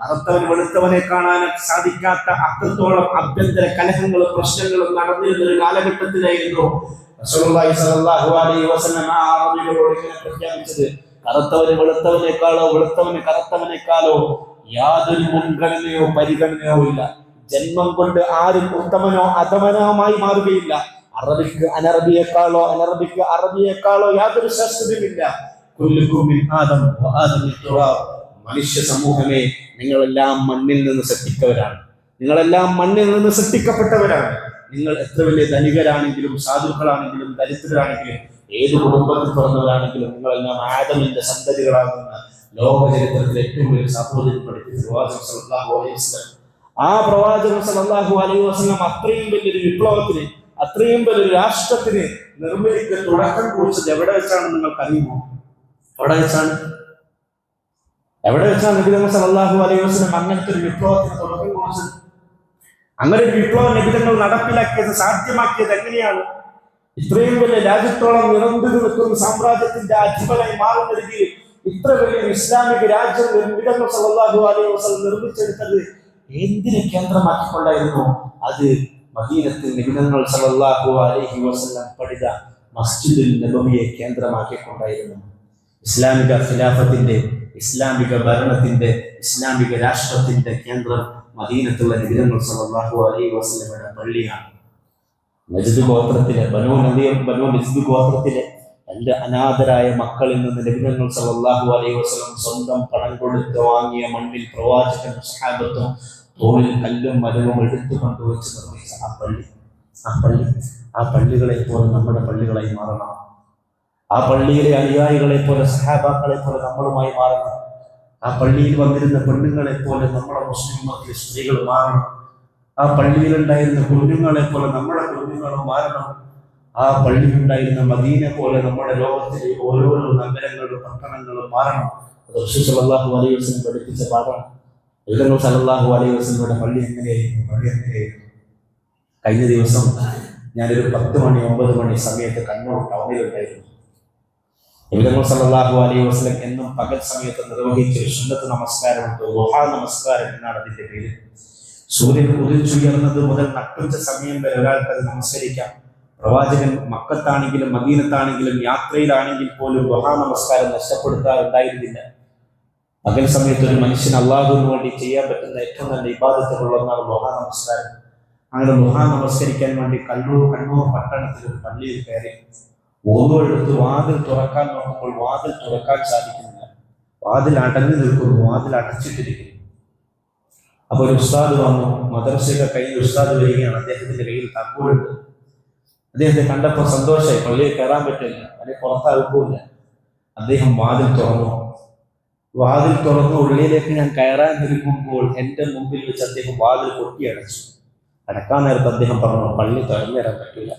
കറുത്തവൻ വെളുത്തവനെ കാണാൻ സാധിക്കാത്ത അത്രത്തോളം ആഭ്യന്തര കലഹങ്ങളും പ്രശ്നങ്ങളും നടന്നിരുന്ന ഒരു കാലഘട്ടത്തിലായിരുന്നു റസൂലുള്ളാഹി സ്വല്ലല്ലാഹു അലൈഹി വസല്ലം ആ അറബികളോട് ഇങ്ങനെ പ്രഖ്യാപിച്ചത്: കറുത്തവന് വെളുത്തവനേക്കാളോ വെളുത്തവന് കറുത്തവനേക്കാളോ യാതൊരു മുൻഗണനയോ പരിഗണനയോ ഇല്ല. ജന്മം കൊണ്ട് ആരും ഉത്തമനോ അധമനോമായി മാറുകയില്ല. അറബിക്ക് അനറബിയേക്കാളോ അനറബിക്ക് അറബിയേക്കാളോ യാതൊരു ശ്രേഷ്ഠതയുമില്ല. കുല്ലുക്കും മിൻ ആദം വആദം മിൻ തുറാബ്. മനുഷ്യ സമൂഹമേ, നിങ്ങളെല്ലാം മണ്ണിൽ നിന്ന് സൃഷ്ടിക്കവരാണ്. നിങ്ങളെല്ലാം മണ്ണിൽ നിന്ന് സൃഷ്ടിക്കപ്പെട്ടവരാണ്. നിങ്ങൾ എത്ര വലിയ ധനികരാണെങ്കിലും സാധുക്കളാണെങ്കിലും ദരിദ്രരാണെങ്കിലും ഏത് കുടുംബത്തിൽ പിറന്നവരാണെങ്കിലും നിങ്ങളെല്ലാം ആദമിന്റെ സന്തതികളാകുന്ന ലോക ചരിത്രത്തിൽ ഏറ്റവും വലിയ സാഹോദര്യം പഠിപ്പിച്ച പ്രവാചകൻ സല്ലല്ലാഹു അലൈഹി വസല്ലം. ആ പ്രവാചകൻ സല്ലല്ലാഹു അലൈഹി വസല്ലം അത്രയും വലിയൊരു വിപ്ലവത്തിന്, അത്രയും വലിയൊരു രാഷ്ട്രത്തിന് നിർമ്മിതിക്ക് തുടക്കം കുറിച്ചത് എവിടെ വെച്ചാണ് നിങ്ങൾക്ക് അറിയുമോ? എവിടെ വെച്ചാണ് നബി തങ്ങൾ സല്ലല്ലാഹു അലൈഹി വസല്ലം അങ്ങനത്തെ ഒരു വിപ്ലവത്തിന് തുടക്കം കുറിച്ചത്? അങ്ങനെ ഒരു വിപ്ലവം നബി തങ്ങൾ നടപ്പിലാക്കിയത്, സാധ്യമാക്കിയത് എങ്ങനെയാണ്? ഇത്രയും വലിയ രാജ്യത്തോളം നിറഞ്ഞു നിൽക്കുന്ന സാമ്രാജ്യത്തിന്റെ അധിപനായി മാറുന്ന രീതിയിൽ ഇത്ര വലിയ ഇസ്ലാമിക രാജ്യം നബി തങ്ങൾ സല്ലല്ലാഹു അലൈഹി വസല്ലം നിർമ്മിച്ചെടുത്തത് എന്തിനെ കേന്ദ്രമാക്കിക്കൊണ്ടായിരുന്നു? അത് മദീനത്തിൽ നബി തങ്ങൾ സല്ലല്ലാഹു അലൈഹി വസല്ലം പണിത മസ്ജിദുൽ നബവിയെ കേന്ദ്രമാക്കിക്കൊണ്ടായിരുന്നു. ഇസ്ലാമിക ഖിലാഫത്തിന്റെ, ഇസ്ലാമിക ഭരണത്തിന്റെ, ഇസ്ലാമിക രാഷ്ട്രത്തിന്റെ കേന്ദ്രം മദീനത്തുള്ള നബി തങ്ങൾ സല്ലല്ലാഹു അലൈഹി വസല്ലമയുടെ പള്ളിയാണ്. നജ്ദ് ഗോത്രത്തിലെ ബനൂ നജ്ദ് ഗോത്രത്തിലെ 2 അനാഥരായ മക്കളിൽ നിന്ന് നബി തങ്ങൾ സല്ലല്ലാഹു അലൈഹി വസല്ലം സ്വന്തം പണം കൊടുത്ത് വാങ്ങിയ മണ്ണിൽ പ്രവാചകൻ സഹാബത്തും തോളിൽ കല്ലും മരവും എടുത്തു കൊണ്ടുവച്ച് നിർമ്മിച്ച ആ പള്ളികളെ പോലെ നമ്മുടെ പള്ളികളായി മാറണം. ആ പള്ളിയിലെ അനുയായികളെ പോലെ, സഹാബാക്കളെ പോലെ നമ്മളുമായി മാറണം. ആ പള്ളിയിൽ വന്നിരുന്ന പെണ്ണുങ്ങളെ പോലെ നമ്മുടെ മുസ്ലിം മക്കളിൽ സ്ത്രീകൾ മാറണം. ആ പള്ളിയിലുണ്ടായിരുന്ന കുഞ്ഞുങ്ങളെ പോലെ നമ്മുടെ കുഞ്ഞുങ്ങളും മാറണം. ആ പള്ളിയിലുണ്ടായിരുന്ന മദീന പോലെ നമ്മുടെ ലോകത്തിലെ ഓരോരോ നഗരങ്ങളും പട്ടണങ്ങളും മാറണം. അത് റസൂൽ സല്ലല്ലാഹു അലൈഹി വസല്ലം പഠിപ്പിച്ച പാഠമാണ്. നബി സല്ലല്ലാഹു അലൈഹി വസല്ലമയുടെ പള്ളി എങ്ങനെയായിരുന്നു? കഴിഞ്ഞ ദിവസം ഞാനൊരു 10 മണി 9 മണി സമയത്ത് കണ്ണൂർ ടൗണിലുണ്ടായിരുന്നു. നബി സല്ലല്ലാഹു അലൈഹി വസല്ലം എന്നും പകൽ സമയത്ത് നിർവഹിച്ച സുന്നത്ത് നമസ്കാരമുണ്ട്. ദുഹാ നമസ്കാരം എന്നാണ് അതിന്റെ പേര്. സൂര്യൻ ഉദിച്ചുയർന്നത് മുതൽ നട്ടുച്ച സമയം വരെ ഒരാൾക്ക് അത് നമസ്കരിക്കാം. പ്രവാചകൻ മക്കത്താണെങ്കിലും മദീനത്താണെങ്കിലും യാത്രയിലാണെങ്കിൽ പോലും ദുഹാ നമസ്കാരം നഷ്ടപ്പെടുത്താറുണ്ടായിരുന്നില്ല. പകൽ സമയത്ത് ഒരു മനുഷ്യൻ അള്ളാഹുവിന് വേണ്ടി ചെയ്യാൻ പറ്റുന്ന ഏറ്റവും നല്ല ഇബാദത്തുള്ള ഒന്നാണ് ദുഹാ നമസ്കാരം. അങ്ങനെ ദുഹാ നമസ്കരിക്കാൻ വേണ്ടി കണ്ണൂർ പട്ടണത്തിൽ ഒരു പള്ളിയിൽ കയറി ഓരോടുത്ത് വാതിൽ തുറക്കാൻ നോക്കുമ്പോൾ വാതിൽ തുറക്കാൻ സാധിക്കുന്നില്ല. വാതിൽ അടഞ്ഞു നിൽക്കുന്നു, വാതിൽ അടച്ചിട്ടിരിക്കുന്നു. അപ്പൊ ഒരു ഉസ്താദ് വന്നു. മദ്രസയുടെ കയ്യിൽ ഉസ്താദ് വരികയാണ്. അദ്ദേഹത്തിന്റെ കയ്യിൽ താക്കോലുണ്ട്. അദ്ദേഹത്തെ കണ്ടപ്പോൾ സന്തോഷമായി. പള്ളിയിൽ കയറാൻ പറ്റില്ല, അല്ലെങ്കിൽ പുറത്താകുമില്ല. അദ്ദേഹം വാതിൽ തുറന്നു ഉള്ളിലേക്ക് ഞാൻ കയറാൻ നിൽക്കുമ്പോൾ എന്റെ മുമ്പിൽ വെച്ച് അദ്ദേഹം വാതിൽ കൊട്ടി അടച്ചു. അടക്കാൻ നേരത്ത് അദ്ദേഹം പറഞ്ഞു, പള്ളി തുറന്നു തരാൻ പറ്റില്ല.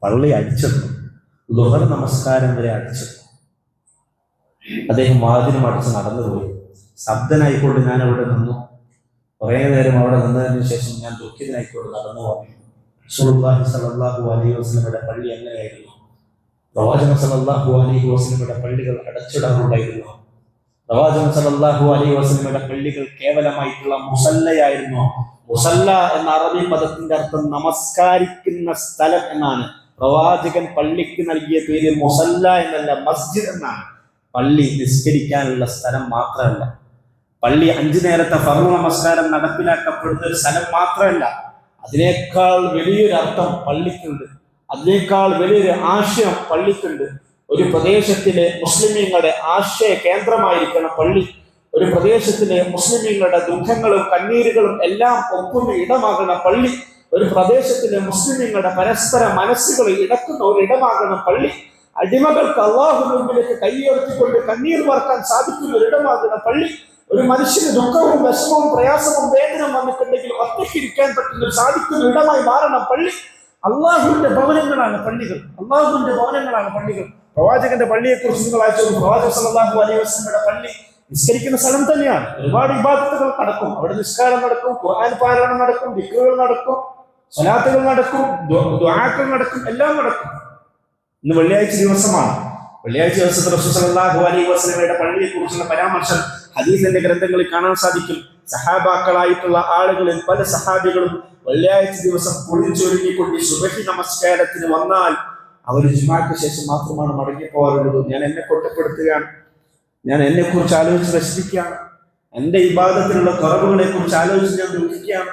പള്ളി അടിച്ചത് ളുഹർ നമസ്കാരം വരെ അടിച്ചത്. അദ്ദേഹം വാതിലും അടച്ച് നടന്നുപോയി. ശബ്ദനായിക്കൊണ്ട് ഞാൻ അവിടെ നിന്നു. കുറേ നേരം അവിടെ നിന്നതിന് ശേഷം ഞാൻ ദുഃഖിതനായിക്കൊണ്ട് നടന്നു പോയി. റസൂലുള്ളാഹി സ്വല്ലല്ലാഹു അലൈഹി വസല്ലമയുടെ പള്ളി എങ്ങനെയായിരുന്നു? പ്രവാചകൻ സ്വല്ലല്ലാഹു അലൈഹി വസല്ലമയുടെ പള്ളികൾ അടച്ചിടാറുണ്ടായിരുന്നു. പ്രവാചകൻ സ്വല്ലല്ലാഹു അലൈഹി വസല്ലമയുടെ പള്ളികൾ കേവലമായിട്ടുള്ള മുസല്ലയായിരുന്നു. മുസല്ല എന്ന അറബി പദത്തിന്റെ അർത്ഥം നമസ്കാരിക്കുന്ന സ്ഥലം എന്നാണ്. പ്രവാചകൻ പള്ളിക്ക് നൽകിയ പേര് മുസല്ല എന്നല്ല, മസ്ജിദ് എന്നാണ്. പള്ളി നിസ്കരിക്കാനുള്ള സ്ഥലം മാത്രമല്ല, പള്ളി 5 നേരത്തെ ഫർള് നമസ്കാരം നടപ്പിലാക്കപ്പെടുന്ന ഒരു സ്ഥലം മാത്രമല്ല, അതിനേക്കാൾ വലിയൊരു അർത്ഥം പള്ളിക്കുണ്ട്. അതിനേക്കാൾ വലിയൊരു ആശയം പള്ളിക്കുണ്ട്. ഒരു പ്രദേശത്തിലെ മുസ്ലിമീങ്ങളുടെ ആശയ കേന്ദ്രമായിരിക്കണം പള്ളി. ഒരു പ്രദേശത്തിലെ മുസ്ലിമീങ്ങളുടെ ദുഃഖങ്ങളും കണ്ണീരുകളും എല്ലാം ഒപ്പുന്ന ഇടമാകണം പള്ളി. ഒരു പ്രദേശത്തിലെ മുസ്ലിമീങ്ങളുടെ പരസ്പര മനസ്സുകൾ ഇടക്കുന്ന ഒരു ഇടമാകണം പള്ളി. അടിമകൾക്ക് അള്ളാഹുവിന്റെ മുമ്പിലേക്ക് കൈയുയർത്തിക്കൊണ്ട് കണ്ണീർ വാർക്കാൻ സാധിക്കുന്ന ഒരു ഇടമാകണം പള്ളി. ഒരു മനുഷ്യന് ദുഃഖവും വിഷമവും പ്രയാസവും വേദനയും വന്നിട്ടുണ്ടെങ്കിൽ ഒറ്റയ്ക്കിരിക്കാൻ പറ്റുന്ന സാധിക്കുന്ന ഇടമായി മാറണം പള്ളി. അള്ളാഹുവിന്റെ ഭവനങ്ങളാണ് പള്ളികൾ. അള്ളാഹുവിന്റെ ഭവനങ്ങളാണ് പള്ളികൾ. പ്രവാചകന്റെ പള്ളിയെ കുറിച്ച് നിങ്ങൾ അയച്ചു. പ്രവാചകൻ സല്ലല്ലാഹു അലൈഹി വസല്ലമയുടെ പള്ളി നിസ്കരിക്കുന്ന സ്ഥലം തന്നെയാണ്. ഒരുപാട് ഇബാദത്തുകൾ നടക്കും അവിടെ. നിസ്കാരം നടക്കും, ഖുർആൻ പാരായണം നടക്കും, ദിക്റുകൾ നടക്കും, സ്വലാത്തുകൾ നടക്കും, ദുആകൾ നടക്കും, എല്ലാം നടക്കും. ഇന്ന് വെള്ളിയാഴ്ച ദിവസമാണ്. വെള്ളിയാഴ്ച ദിവസത്തിൽ റസൂൽ സല്ലല്ലാഹു അലൈഹി വസല്ലമയുടെ പള്ളിയെ കുറിച്ചുള്ള പരാമർശം ഹദീസിന്റെ ഗ്രന്ഥങ്ങളിൽ കാണാൻ സാധിക്കും. സഹാബാക്കളായിട്ടുള്ള ആളുകളിൽ പല സഹാബികളും വെള്ളിയാഴ്ച ദിവസം കുളിച്ചൊരുങ്ങിക്കൊണ്ട് സുബഹി നമസ്കാരത്തിന് വന്നാൽ അവർ ജുമാക്ക് ശേഷം മാത്രമാണ് മടങ്ങിപ്പോകാറുള്ളത്. ഞാൻ എന്നെ കൊട്ടപ്പെടുത്തുകയാണ്. ഞാൻ എന്നെ കുറിച്ച് ആലോചിച്ച് നശിപ്പിക്കുകയാണ്. എന്റെ ഇബാദത്തിലുള്ള കുറവുകളെ കുറിച്ച് ആലോചിച്ച് ഞാൻ ദുഃഖിക്കുകയാണ്.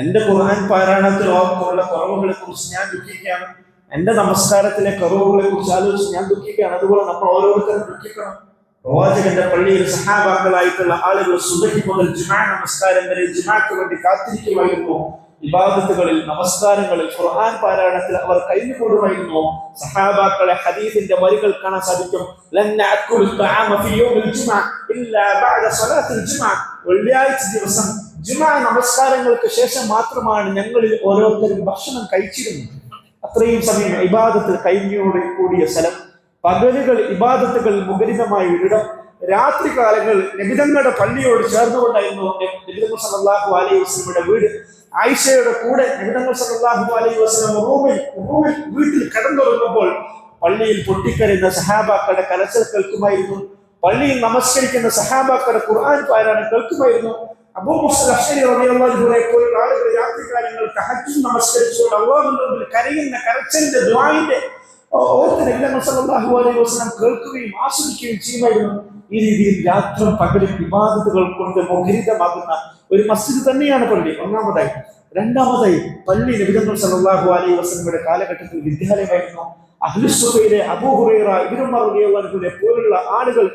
എന്റെ ഖുർആൻ പാരായണത്തിലുള്ള കുറവുകളെ കുറിച്ച് ഞാൻ ദുഃഖിക്കുകയാണ്. എന്റെ നമസ്കാരത്തിലെ കുറവുകളെ കുറിച്ച് ആലോചിച്ച് ഞാൻ ദുഃഖിക്കുകയാണ്. അതുപോലെ നമ്മൾ ഓരോരുത്തരും ദുഃഖിക്കണം. പ്രവാചകന്റെ പള്ളിയിൽ സഹാബാക്കളായിട്ടുള്ള ആളുകൾ സുബഹി മുതൽ ജുമാ നമസ്കാരം വരെ ജുമാക്ക് വേണ്ടി കാത്തിരിക്കുമായിരുന്നു. ഇബാദത്തുകളിൽ, നമസ്കാരങ്ങളിൽ, ഖുർആൻ പാരായണത്തിൽ അവർ കഴിഞ്ഞുകൂടുമായിരുന്നു. സഹാബാക്കളെ ഹദീസിന്റെ വരികൾ കാണാൻ സാധിക്കും. വെള്ളിയാഴ്ച ദിവസം ജുമാ നമസ്കാരങ്ങൾക്ക് ശേഷം മാത്രമാണ് ഞങ്ങളിൽ ഓരോരുത്തരും ഭക്ഷണം കഴിച്ചിരുന്നത്. അത്രയും സമയം ഇബാദത്തിൽ കഴിഞ്ഞോട് കൂടിയ സ്ഥലം. പകലുകൾ ഇബാദത്തുകൾ മുഖരിതമായ ഒരിടം. രാത്രി കാലങ്ങൾ നബിതങ്ങളുടെ പള്ളിയോട് ചേർന്നുകൊണ്ടായിരുന്നു നബി സല്ലല്ലാഹു അലൈഹി വസല്ലമയുടെ വീട്. ആയിഷയുടെ കൂടെ നബി സല്ലല്ലാഹു അലൈഹി വസല്ലം റൂമിൽ വീട്ടിൽ കിടന്നുറങ്ങുമ്പോൾ പള്ളിയിൽ പൊട്ടിക്കരയുന്ന സഹാബാക്കളുടെ കരച്ചിൽ കേൾക്കുമായിരുന്നു. പള്ളിയിൽ നമസ്കരിക്കുന്ന സഹാബാക്കളുടെ ഖുർആൻ പാരായണം കേൾക്കുമായിരുന്നു. അബൂ മൂസ അശ്അരി റളിയല്ലാഹു അൻഹുവിനെ പോലുള്ള ആളുകൾ രാത്രികാലങ്ങൾ തഹജ്ജുദ് നമസ്കരിച്ചുകൊണ്ട് അല്ലാഹുവിന്റെ മുമ്പിൽ കരയുന്ന കരച്ചിലിന്റെ ദുആഇന്റെ ഓർത്ത് നബി സല്ലല്ലാഹു അലൈഹി വസല്ലം കേൾക്കുകയും ആസ്വദിക്കുകയും ചെയ്യുമായിരുന്നു. ഈ രീതിയിൽ രാത്രിയും പകലും ഇബാദത്തുകൾ കൊണ്ട് മുഖരിതമാകുന്ന ഒരു മസ്ജിദ് തന്നെയാണ് പള്ളി. ഒന്നാമതായി. രണ്ടാമതായി, പള്ളി നബി സല്ലല്ലാഹു അലൈഹി വസല്ലമയുടെ കാലഘട്ടത്തിൽ വിദ്യാലയമായിരുന്നു. അഹ്ലുസുഫയിലെ അബൂ ഹുറൈറ, ഇബ്നു ഉമർ റളിയല്ലാഹു അൻഹുവിനെ പോലുള്ള ആളുകൾ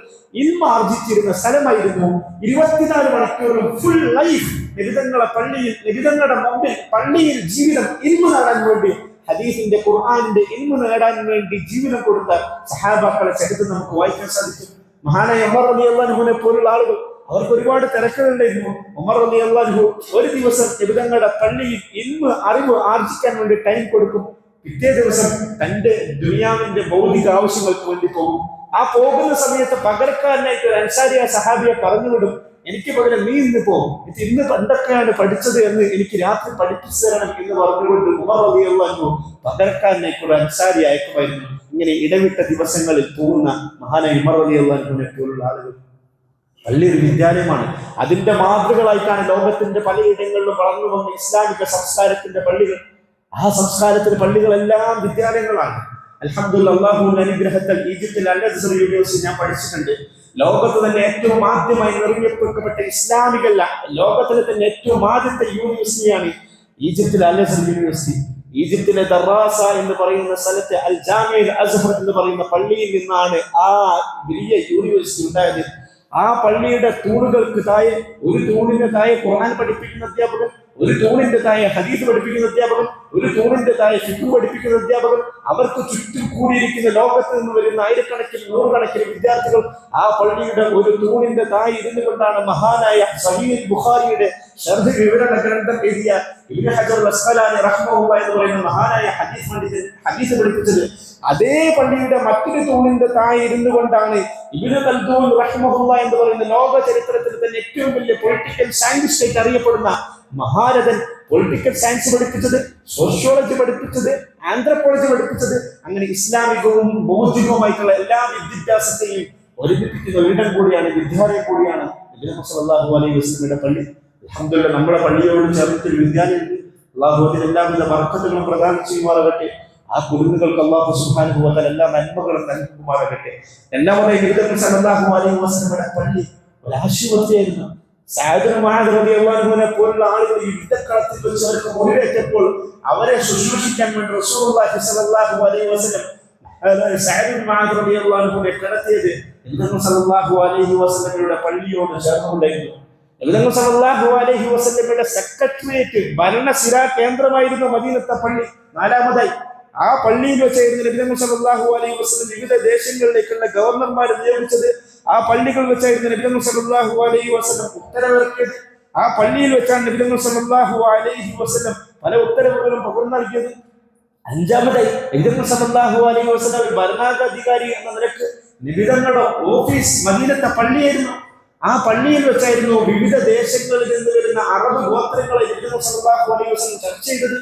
ഇൽമ ആർജിച്ചിരുന്ന സ്ഥലമായിരുന്നു. 24 മണിക്കൂറും ഫുൾ ലൈഫ് നബിതങ്ങളുടെ പള്ളിയിൽ, നബിതങ്ങളുടെ മുമ്പിൽ പള്ളിയിൽ ജീവിതം ഇൽമ നേടാൻ വേണ്ടി, ഹദീസിന്റെ ഖുർആനിന്റെ ഇൽമ നേടാൻ വേണ്ടി ജീവിതം കൊടുത്ത സഹാബാക്കളെ ചരിത്രം നമുക്ക് വായിക്കാൻ സാധിക്കും. മഹാനായ ഉമർ റളിയല്ലാഹു അൻഹുവിനെ പോലുള്ള ആളുകൾ, അവർക്ക് ഒരുപാട് തിരക്കുകളുണ്ടായിരുന്നു. ഉമർ റളിയല്ലാഹു അൻഹു ഒരു ദിവസം നബിതങ്ങളുടെ പള്ളിയിൽ ഇൽമ, അറിവ് ആർജിക്കാൻ വേണ്ടി ടൈം കൊടുക്കും. പിറ്റേ ദിവസം തന്റെ ദുനിയാവിന്റെ ഭൗതിക ആവശ്യങ്ങൾക്ക് വേണ്ടി പോകും. ആ പോകുന്ന സമയത്ത് പകരക്കാരനായിട്ട് ഒരു അൻസാരിയ സഹാബിയെ പറഞ്ഞുവിടും, എനിക്ക് പകരം നീ ഇന്ന് പോകും, ഇത് ഇന്ന് എന്തൊക്കെയാണ് പഠിച്ചത് എന്ന് എനിക്ക് രാത്രി പഠിപ്പിച്ചു തരണം എന്ന് പറഞ്ഞുകൊണ്ട് ഉമർ റളിയല്ലാഹു അൻഹു പകരക്കാരനായിട്ട് ഒരു അൻസാരി അയക്കുമായിരുന്നു. ഇങ്ങനെ ഇടവിട്ട ദിവസങ്ങളിൽ പോകുന്ന മഹാനായ ഉമർ റളിയല്ലാഹു അൻഹുവിനെ പോലുള്ള ആളുകൾ. പള്ളി ഒരു വിദ്യാലയമാണ്. അതിന്റെ മാതൃകളായിട്ടാണ് ലോകത്തിന്റെ പലയിടങ്ങളിലും വളർന്നു വന്ന ഇസ്ലാമിക സംസ്കാരത്തിന്റെ പള്ളികൾ. ആ സംസ്കാരത്തിന്റെ പള്ളികളെല്ലാം വിദ്യാലയങ്ങളാണ്. അൽഹംദുലില്ലാഹ്, അല്ലാഹുവിന്റെ അനുഗ്രഹത്താൽ ഈജിപ്തിലെ അൽ അസ്ഹർ യൂണിവേഴ്സിറ്റി ഞാൻ പഠിച്ചിട്ടുണ്ട്. ലോകത്ത് തന്നെ ഏറ്റവും ആദ്യമായി നിർമ്മിക്കപ്പെട്ട ഇസ്ലാമികല്ല, ലോകത്തിലെ തന്നെ ഏറ്റവും ആദ്യത്തെ യൂണിവേഴ്സിറ്റിയാണ് ഈജിപ്തിലെ അൽ അസ്ഹർ യൂണിവേഴ്സിറ്റി. ഈജിപ്തിലെ ദറാസ എന്ന് പറയുന്ന സ്ഥലത്തെ അൽ ജാമിഅ അൽ അസ്ഹർ എന്ന് പറയുന്ന പള്ളിയിൽ നിന്നാണ് ആ വലിയ യൂണിവേഴ്സിറ്റി ഉണ്ടായത്. ആ പള്ളിയുടെ തൂണുകൾക്ക് താഴെ, ഒരു തൂണിന്റെ താഴെ ഖുർആൻ പഠിപ്പിക്കുന്ന അധ്യാപകൻ, ഒരു തൂണിന്റെ താഴെ ഹദീസ് പഠിപ്പിക്കുന്ന അധ്യാപകൻ, ഒരു തൂണിന്റെ താഴെ ഫിഖ് പഠിപ്പിക്കുന്ന അധ്യാപകൻ, അവർക്ക് ചുറ്റും കൂടിയിരിക്കുന്ന ലോകത്ത് നിന്ന് വരുന്ന ആയിരക്കണക്കിന് നൂറുകണക്കിന് വിദ്യാർത്ഥികൾ. ആ പള്ളിയുടെ ഒരു തൂണിന്റെ താഴെ ഇരുന്നു കൊണ്ടാണ് മഹാനായ സഹീഹ് ബുഖാരിയുടെ ശർഹ് വിവരണ ഗ്രന്ഥം എഴുതിയ ഇബ്നു ഹജർ അൽ അസ്ഖലാനി റഹ്മഹുല്ലാഹ് എന്ന് പറയുന്ന മഹാനായ ഹദീസ് പണ്ഡിതൻ ഹദീസ് പഠിപ്പിച്ചത്. അതേ പള്ളിയുടെ മറ്റൊരു തൂണിന്റെ താഴെ ഇരുന്നു കൊണ്ടാണ് ഇബ്നു ഖൽദൂൻ റഹ്മഹുല്ലാഹ് എന്ന് പറയുന്ന ലോക ചരിത്രത്തിൽ തന്നെ ഏറ്റവും വലിയ പൊളിറ്റിക്കൽ സയന്റിസ്റ്റ് അറിയപ്പെടുന്ന മഹാരഥൻ പൊളിറ്റിക്കൽ സയൻസ് പഠിപ്പിച്ചത്, സോഷ്യോളജി പഠിപ്പിച്ചത്, ആന്ത്രപ്പോളജി പഠിപ്പിച്ചത്. അങ്ങനെ ഇസ്ലാമികവും ബൗദ്ധികവുമായിട്ടുള്ള എല്ലാ വിദ്യാഭ്യാസത്തെയും ഒരുമിപ്പിക്കുന്ന ഒരിടം കൂടിയാണ്, വിദ്യാലയം കൂടിയാണ് നബി സല്ലല്ലാഹു അലൈഹി വസല്ലമയുടെ പള്ളി. അൽഹംദുലില്ലാഹ്, നമ്മുടെ പള്ളിയോട് ചേർന്നൊരു വിദ്യാലയം. അല്ലാഹു അതിന് എല്ലാവിധ ബർക്കത്തുകളും പ്രദാനം ചെയ്യുമാറാകട്ടെ. ആ കുരുന്നുകൾക്ക് അല്ലാഹു സുബ്ഹാനഹു വ തആല എല്ലാ നന്മകളും നൽകുമാറാകട്ടെ. രണ്ടാമതായി നബി സല്ലല്ലാഹു അലൈഹി വസല്ലമയുടെ പള്ളി ഒരു ആശുപത്രിയായിരുന്നു. സഅദ് മുആദ് റളിയല്ലാഹു അൻഹുവിനെ പോലുള്ള ആളുകൾ യുദ്ധക്കളത്തിൽ വെച്ച് അവർക്ക് മുറിവേറ്റപ്പോൾ അവരെ ശുശ്രൂഷിക്കാൻ വേണ്ടി റസൂലുള്ളാഹി സ്വല്ലല്ലാഹു അലൈഹി വസല്ലം സഅദ് ഇബ്നു മുആദ് റളിയല്ലാഹു അൻഹുവിനെ കിടത്തിയത് നബി സല്ലല്ലാഹു അലൈഹി വസല്ലമയുടെ പള്ളിയോട് ചേർന്നുണ്ടായിരുന്നു. നബി സല്ലല്ലാഹു അലൈഹി വസല്ലമയുടെ സെക്രട്ടേറിയറ്റ് ഭരണസിരാ കേന്ദ്രമായിരുന്നു മദീനത്തെ പള്ളി. നാലാമതായി ആ പള്ളിയിൽ വെച്ചായിരുന്നു നബി സല്ലല്ലാഹു അലൈഹി വസല്ലം വിവിധ ദേശങ്ങളിലേക്കുള്ള ഗവർണർമാരെ നിയോഗിച്ചത്. ആ പള്ളികളിൽ വെച്ചായിരുന്നു നബി സല്ലല്ലാഹു അലൈഹി വസല്ലം ഉത്തരവിറക്കിയത്. ആ പള്ളിയിൽ വെച്ചാണ് നബി സല്ലല്ലാഹു അലൈഹി വസല്ലം പല ഉത്തരവുകളും പകർന്നു നൽകിയത്. അഞ്ചാമതായി നബി സല്ലല്ലാഹു അലൈഹി വസല്ലം ഒരു ഭരണാധികാരി എന്ന നിലക്ക് നബിതങ്ങളുടെ ഓഫീസ് മദീനത്തെ പള്ളിയായിരുന്നു. ആ പള്ളിയിൽ വെച്ചായിരുന്നു വിവിധ ദേശങ്ങളിൽ നിന്ന് വരുന്ന അറബ് ഗോത്രങ്ങളെ നബി സല്ലല്ലാഹു അലൈഹി വസല്ലം ചർച്ച ചെയ്തത്.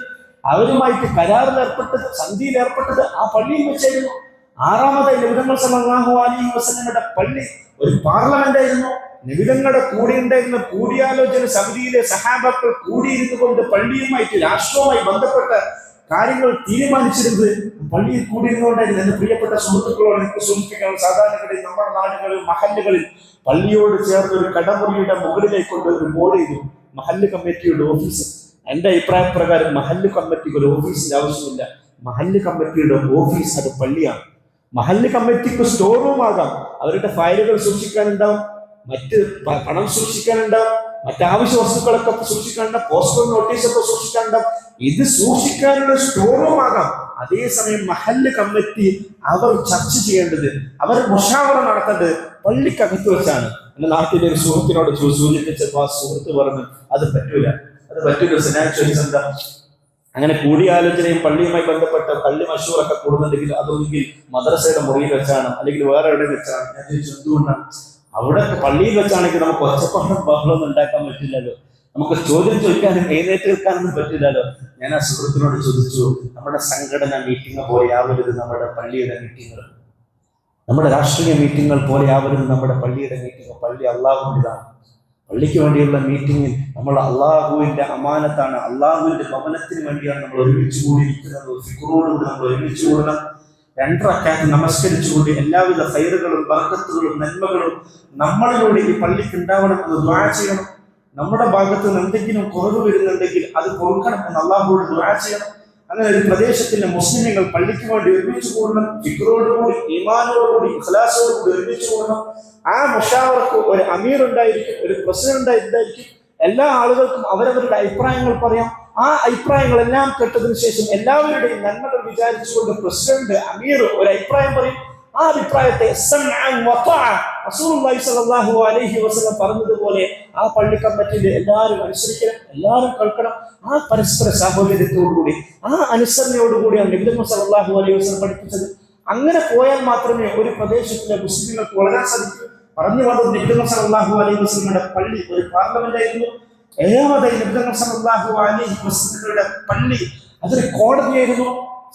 അവരുമായിട്ട് കരാറിൽ ഏർപ്പെട്ടത്, സന്ധിയിൽ ഏർപ്പെട്ടത് ആ പള്ളിയിൽ വെച്ചായിരുന്നു. ആറാമതായി നബി സല്ലല്ലാഹു അലൈഹി വസല്ലമയുടെ പള്ളി ഒരു പാർലമെന്റ് ആയിരുന്നു. നബിതങ്ങളുടെ കൂടെ ഉണ്ടായിരുന്ന കൂടിയാലോചന സമിതിയിലെ സഹാബാക്കൾ കൂടിയിരുന്നു കൊണ്ട് പള്ളിയുമായിട്ട് രാഷ്ട്രവുമായി ബന്ധപ്പെട്ട കാര്യങ്ങൾ തീരുമാനിച്ചിരുന്നത് പള്ളിയിൽ കൂടിയിരുന്നുകൊണ്ടായിരുന്നു. എന്റെ പ്രിയപ്പെട്ട സുഹൃത്തുക്കളോട് എനിക്ക് സൂചിപ്പിക്കണം, സാധാരണഗതിയിൽ നമ്മുടെ നാടുകളിൽ മഹല്ലുകളിൽ പള്ളിയോട് ചേർന്ന് ഒരു കടമുറിയുടെ മുകളിലേക്ക് കൊണ്ട് ഒരു ബോർഡ് ചെയ്തു, മഹല്ല് കമ്മിറ്റിയുടെ ഓഫീസ്. എന്റെ അഭിപ്രായ പ്രകാരം മഹല്ല് കമ്മിറ്റിക്ക് ഒരു ഓഫീസിന്റെ ആവശ്യമില്ല. മഹല്ല് കമ്മിറ്റിയുടെ ഓഫീസ് അത് പള്ളിയാണ്. മഹല്ല് കമ്മിറ്റിക്ക് സ്റ്റോർ റൂം ആകാം, അവരുടെ ഫയലുകൾ സൂക്ഷിക്കാനുണ്ടാവും, മറ്റ് പണം സൂക്ഷിക്കാനുണ്ടാവും, മറ്റാവശ്യ വസ്തുക്കളൊക്കെ സൂക്ഷിക്കാനുണ്ടാവും, പോസ്റ്റർ നോട്ടീസൊക്കെ സൂക്ഷിക്കാനുണ്ടാവും. ഇത് സൂക്ഷിക്കാനുള്ള സ്റ്റോർ റൂം ആകാം. അതേസമയം മഹല്ല് കമ്മിറ്റി അവർ ചർച്ച ചെയ്യേണ്ടത്, അവർ മുഷാവറ നടത്തേണ്ടത് പള്ളിക്കകത്ത് വെച്ചാണ്. എന്റെ നാട്ടിലെ ഒരു സുഹൃത്തിനോട് സൂചിപ്പിച്ചപ്പോൾ ആ സുഹൃത്ത് പറഞ്ഞു അത് പറ്റൂല. എന്താ അങ്ങനെ കൂടിയാലോചനയും പള്ളിയുമായി ബന്ധപ്പെട്ട പള്ളി മശൂറൊക്കെ കൂടുന്നുണ്ടെങ്കിൽ അതൊന്നെങ്കിൽ മദ്രസയുടെ മുറിയിൽ വെച്ചാണ്, അല്ലെങ്കിൽ വേറെ എവിടെ വെച്ചാണ്. ഞാൻ ചോദിച്ചു എന്തുകൊണ്ടാണ്? അവിടെ പള്ളിയിൽ വെച്ചാണെങ്കിൽ നമുക്ക് ഒച്ചപ്പാടും ബഹളമൊന്നും ഉണ്ടാക്കാൻ പറ്റില്ലല്ലോ, നമുക്ക് ചോദ്യം ചോദിക്കാനും എഴുന്നേറ്റ് നിൽക്കാനൊന്നും പറ്റില്ലല്ലോ. ഞാൻ ആ സുഹൃത്തിനോട് ചോദിച്ചു, നമ്മുടെ സംഘടന മീറ്റിംഗ് പോലെ ആവരുത് നമ്മുടെ പള്ളിയുടെ മീറ്റിങ്ങുകൾ, നമ്മുടെ രാഷ്ട്രീയ മീറ്റിങ്ങുകൾ പോലെ ആവരുത് നമ്മുടെ പള്ളിയുടെ മീറ്റിംഗ്. പള്ളി അള്ളാഹുവിൻ്റെതാണ്. പള്ളിക്ക് വേണ്ടിയുള്ള മീറ്റിംഗിൽ നമ്മൾ അള്ളാഹുവിന്റെ അമാനത്താണ്, അള്ളാഹുവിന്റെ ഭവനത്തിന് വേണ്ടിയാണ് നമ്മൾ ഒരുമിച്ച് കൂടിയിരിക്കുന്നത്. ഫിക്റോടുകൂടി നമ്മൾ ഒരുമിച്ച് കൂടണം. 2 റക്അത്ത് നമസ്കരിച്ചുകൊണ്ട് എല്ലാവിധ ഖൈറുകളും ബർക്കത്തുകളും നന്മകളും നമ്മളിലൂടെ ഈ പള്ളിക്ക് ഉണ്ടാവണം എന്ന് ദുആ ചെയ്യണം. നമ്മുടെ ഭാഗത്ത് നിന്ന് എന്തെങ്കിലും കുറവ് വരുന്നുണ്ടെങ്കിൽ അത് പൊറുക്കണം എന്ന് അള്ളാഹുവോട് ദുആ ചെയ്യണം. അങ്ങനെ ഒരു പ്രദേശത്തിലെ മുസ്ലിമുകൾ പള്ളിക്ക് വേണ്ടി ഒരുമിച്ച് കൂടണം. ഫിക്റോടുകൂടി, ഈമാനോടുകൂടി, ഇഖ്ലാസോടുകൂടി ഒരുമിച്ച് കൂടണം. ആ മുഷാവറക്ക് ഒരു അമീർ ഉണ്ടായിരിക്കും, ഒരു പ്രസിഡന്റ് ഉണ്ടായിരിക്കും. എല്ലാ ആളുകൾക്കും അവരവരുടെ അഭിപ്രായങ്ങൾ പറയാം. ആ അഭിപ്രായങ്ങളെല്ലാം കേട്ടതിനു ശേഷം എല്ലാവരുടെയും നന്മകൾ വിചാരിച്ചുകൊണ്ട് പ്രസിഡന്റ്, അമീർ ഒരു അഭിപ്രായം പറയും. ആ അഭിപ്രായത്തെ റസൂലുള്ളാഹി സ്വല്ലല്ലാഹു അലൈഹി വസല്ലം പറഞ്ഞതുപോലെ ആ പള്ളി കമ്മിറ്റിയിൽ എല്ലാവരും അനുസരിക്കണം, എല്ലാവരും കേൾക്കണം. ആ പരസ്പര സാഹോദര്യത്തോടുകൂടി, ആ അനുസരണയോടുകൂടിയാണ് നബി സല്ലല്ലാഹു അലൈഹി വസല്ലം പഠിപ്പിച്ചത്. അങ്ങനെ പോയാൽ മാത്രമേ ഒരു പ്രദേശത്തിലെ മുസ്ലിങ്ങൾക്ക് വളരാൻ സാധിക്കൂ. പറഞ്ഞു വന്നത് നബി സല്ലല്ലാഹു അലൈഹി വസല്ലമയുടെ പള്ളി ഒരു പാർലമെന്റ് ആയിരുന്നു. 7-ാമതായി നബി സല്ലല്ലാഹു അലൈഹി വസല്ലമയുടെ പള്ളി അതൊരു കോടതിയായിരുന്നു.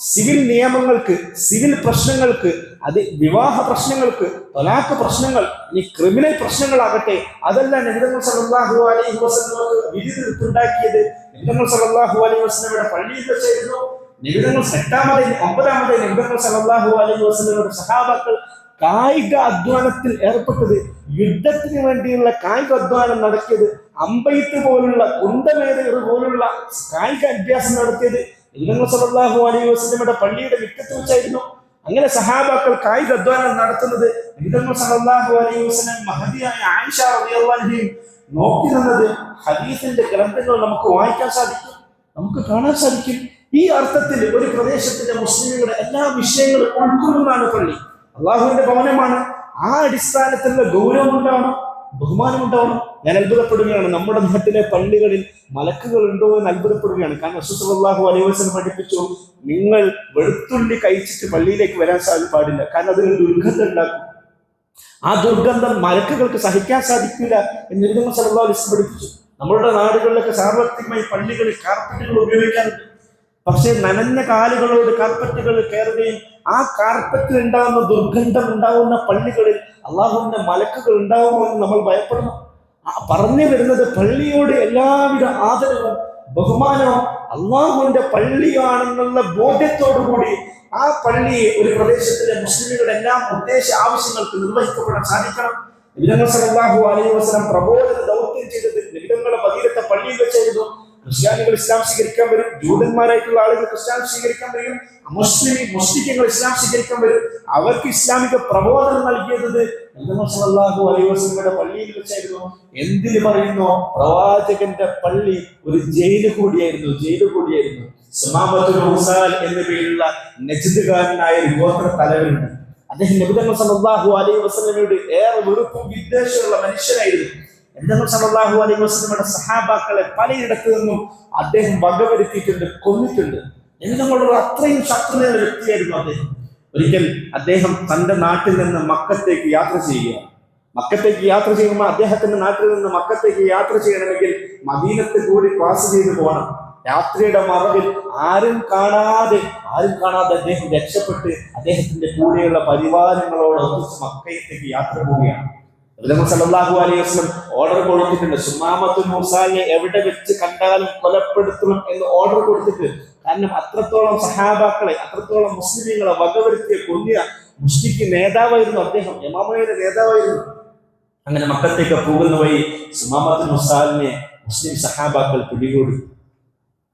സിവിൽ നിയമങ്ങൾക്ക്, സിവിൽ പ്രശ്നങ്ങൾക്ക്, അത് വിവാഹ പ്രശ്നങ്ങൾക്ക്, തലാഖ് പ്രശ്നങ്ങൾ, ഇനി ക്രിമിനൽ പ്രശ്നങ്ങളാകട്ടെ, അതെല്ലാം നബി സല്ലല്ലാഹു അലൈഹി വസല്ലമക്ക് വിധി തീർപ്പുണ്ടാക്കിയത് നബി സല്ലല്ലാഹു അലൈഹി വസല്ലമയുടെ പള്ളിയിൽ വെച്ചായിരുന്നു. നബി 9-ാമതായി നബി സല്ലല്ലാഹു അലൈഹി വസല്ലമയുടെ സഹാബാക്കൾ കായിക അധ്വാനത്തിൽ ഏർപ്പെട്ടത്, യുദ്ധത്തിന് വേണ്ടിയുള്ള കായിക അധ്വാനം നടത്തിയത്, അമ്പെയ്ത്ത് പോലുള്ള കുന്തമേതകൾ പോലുള്ള കായിക അഭ്യാസം നടത്തിയത് നബി സല്ലല്ലാഹു അലൈഹി വസല്ലമയുടെ പള്ളിയുടെ മുറ്റത്ത് വെച്ചായിരുന്നു. അങ്ങനെ സഹാബാക്കൾ കായിക അധ്വാനം നടത്തുന്നത് നബി സല്ലല്ലാഹു അലൈഹി വസല്ലം മഹദിയായ ആയിഷ റളിയല്ലാഹു അൻഹയും നോക്കി നിന്നത് ഹദീസിന്റെ ഗ്രന്ഥങ്ങൾ നമുക്ക് വായിക്കാൻ സാധിക്കും, നമുക്ക് കാണാൻ സാധിക്കും. ഈ അർത്ഥത്തിൽ ഒരു പ്രദേശത്തിന്റെ മുസ്ലിമുകളുടെ എല്ലാ വിഷയങ്ങളും ഉൾക്കൊള്ളുന്നതാണ് പള്ളി. അള്ളാഹുവിന്റെ ഭവനമാണ്. ആ അടിസ്ഥാനത്തിലുള്ള ഗൗരവം ഉണ്ടാവണം, ബഹുമാനം ഉണ്ടാവണം. ഞാൻ അത്ഭുതപ്പെടുകയാണ്, നമ്മുടെ നാട്ടിലെ പള്ളികളിൽ മലക്കുകൾ ഉണ്ടോ എന്ന് അത്ഭുതപ്പെടുകയാണ്. കാരണം റസൂൽ സല്ലല്ലാഹു അലൈഹി വസല്ലം പഠിപ്പിച്ചു, നിങ്ങൾ വെളുത്തുള്ളി കഴിച്ചിട്ട് പള്ളിയിലേക്ക് വരാൻ പാടില്ല, കാരണം അതിന് ദുർഗന്ധം ഉണ്ടാക്കും. ആ ദുർഗന്ധം മലക്കുകൾക്ക് സഹിക്കാൻ സാധിക്കില്ല എന്ന് നബി സല്ലല്ലാഹു അലൈഹി വസല്ലം പഠിപ്പിച്ചു. നമ്മളുടെ നാടുകളിലൊക്കെ സാർവത്രികമായി പള്ളികളിൽ കാർപ്പറ്റുകൾ ഉപയോഗിക്കാറുണ്ട്. പക്ഷേ നനഞ്ഞ കാലുകളോട് കാർപ്പറ്റുകൾ കയറുകയും ആ കാർപ്പറ്റിൽ ഉണ്ടാകുന്ന ദുർഗന്ധം ഉണ്ടാകുന്ന പള്ളികളിൽ അള്ളാഹുവിന്റെ മലക്കുകൾ ഉണ്ടാകുമോ എന്ന് നമ്മൾ ഭയപ്പെടണം. പറഞ്ഞു വരുന്നത് പള്ളിയോട് എല്ലാവിധ ആദരവും ബഹുമാനവും അള്ളാഹുവിന്റെ പള്ളിയാണെന്നുള്ള ബോധ്യത്തോടുകൂടി ആ പള്ളിയെ ഒരു പ്രദേശത്തിലെ മുസ്ലിമുകളുടെ എല്ലാം ഉദ്ദേശ ആവശ്യങ്ങൾക്ക് നിർവഹിക്കപ്പെടാൻ സാധിക്കണം. നബി സല്ലല്ലാഹു അലൈഹി വസല്ലം പ്രബോധന ദൗത്യം ചെയ്തത് നബിയുടെ മദീനത്തെ പള്ളിയിൽ വെച്ചായിരുന്നു. ക്രിസ്ത്യാനികൾ ഇസ്ലാം സ്വീകരിക്കാൻ വരും, ജൂതന്മാരായിട്ടുള്ള ആളുകൾ ക്രിസ്ത്യാനി സ്വീകരിക്കാൻ വരും, മുസ്ലിങ്ങൾ ഇസ്ലാം സ്വീകരിക്കാൻ വരും. അവർക്ക് ഇസ്ലാമിക പ്രബോധനം നൽകിയത് സല്ലല്ലാഹു അലൈഹി വസല്ലമയുടെ പള്ളിയിൽ വെച്ചായിരുന്നു. എന്തിന് പറയുന്നു? പ്രവാചകന്റെ പള്ളി ഒരു ജയില് കൂടിയായിരുന്നു. സുമാമത്തുൽ ഉസാൽ എന്ന പേരുള്ള നജ്ദുകാരനായ ഒരു ഗോത്ര തലവനുണ്ട്. അദ്ദേഹം നബി സല്ലല്ലാഹു അലൈഹി വസല്ലമയോട് ഏറെ വെറുപ്പും വിദ്വേഷമുള്ള മനുഷ്യനായിരുന്നു. നബി സല്ലല്ലാഹു അലൈഹി വസല്ലമയുടെ സഹാബാക്കളെ പലയിടത്തു നിന്നും അദ്ദേഹം വകവരുത്തിയിട്ടുണ്ട്, കൊന്നിട്ടുണ്ട്. എന്നോടുള്ള അത്രയും ശത്രുതയുള്ള വ്യക്തിയായിരുന്നു അദ്ദേഹം. ഒരിക്കൽ അദ്ദേഹം തന്റെ നാട്ടിൽ നിന്ന് മക്കത്തേക്ക് യാത്ര ചെയ്യുമ്പോൾ അദ്ദേഹത്തിന്റെ നാട്ടിൽ നിന്ന് മക്കത്തേക്ക് യാത്ര ചെയ്യണമെങ്കിൽ മദീനത്ത് കൂടി പാസ് ചെയ്ത് പോകണം. രാത്രിയുടെ മറവിൽ ആരും കാണാതെ അദ്ദേഹം രക്ഷപ്പെട്ട് അദ്ദേഹത്തിന്റെ കൂടെയുള്ള പരിവാരങ്ങളോട് ഒന്നിച്ച് മക്കയിലേക്ക് യാത്ര പോവുകയാണ്. സല്ലല്ലാഹു അലൈഹി വസല്ലം ഓർഡർ കൊടുത്തിട്ടുണ്ട്, സുമാമത്തുൽ ഉസാലിനെ എവിടെ വെച്ച് കണ്ടാലും കൊലപ്പെടുത്തണം എന്ന് ഓർഡർ കൊടുത്തിട്ട്. കാരണം അത്രത്തോളം സഹാബാക്കളെ, അത്രത്തോളം മുസ്ലിമീങ്ങളെ വകവരുത്തിയ കൊല്ലിയ മുസ്ലിക്ക് നേതാവായിരുന്നു അദ്ദേഹം, യമാമയുടെ നേതാവായിരുന്നു. അങ്ങനെ മക്കത്തേക്ക് പോകുന്ന വഴി സുമാമത്തുൽ ഉസാലിനെ മുസ്ലിം സഹാബാക്കൾ പിടികൂടി.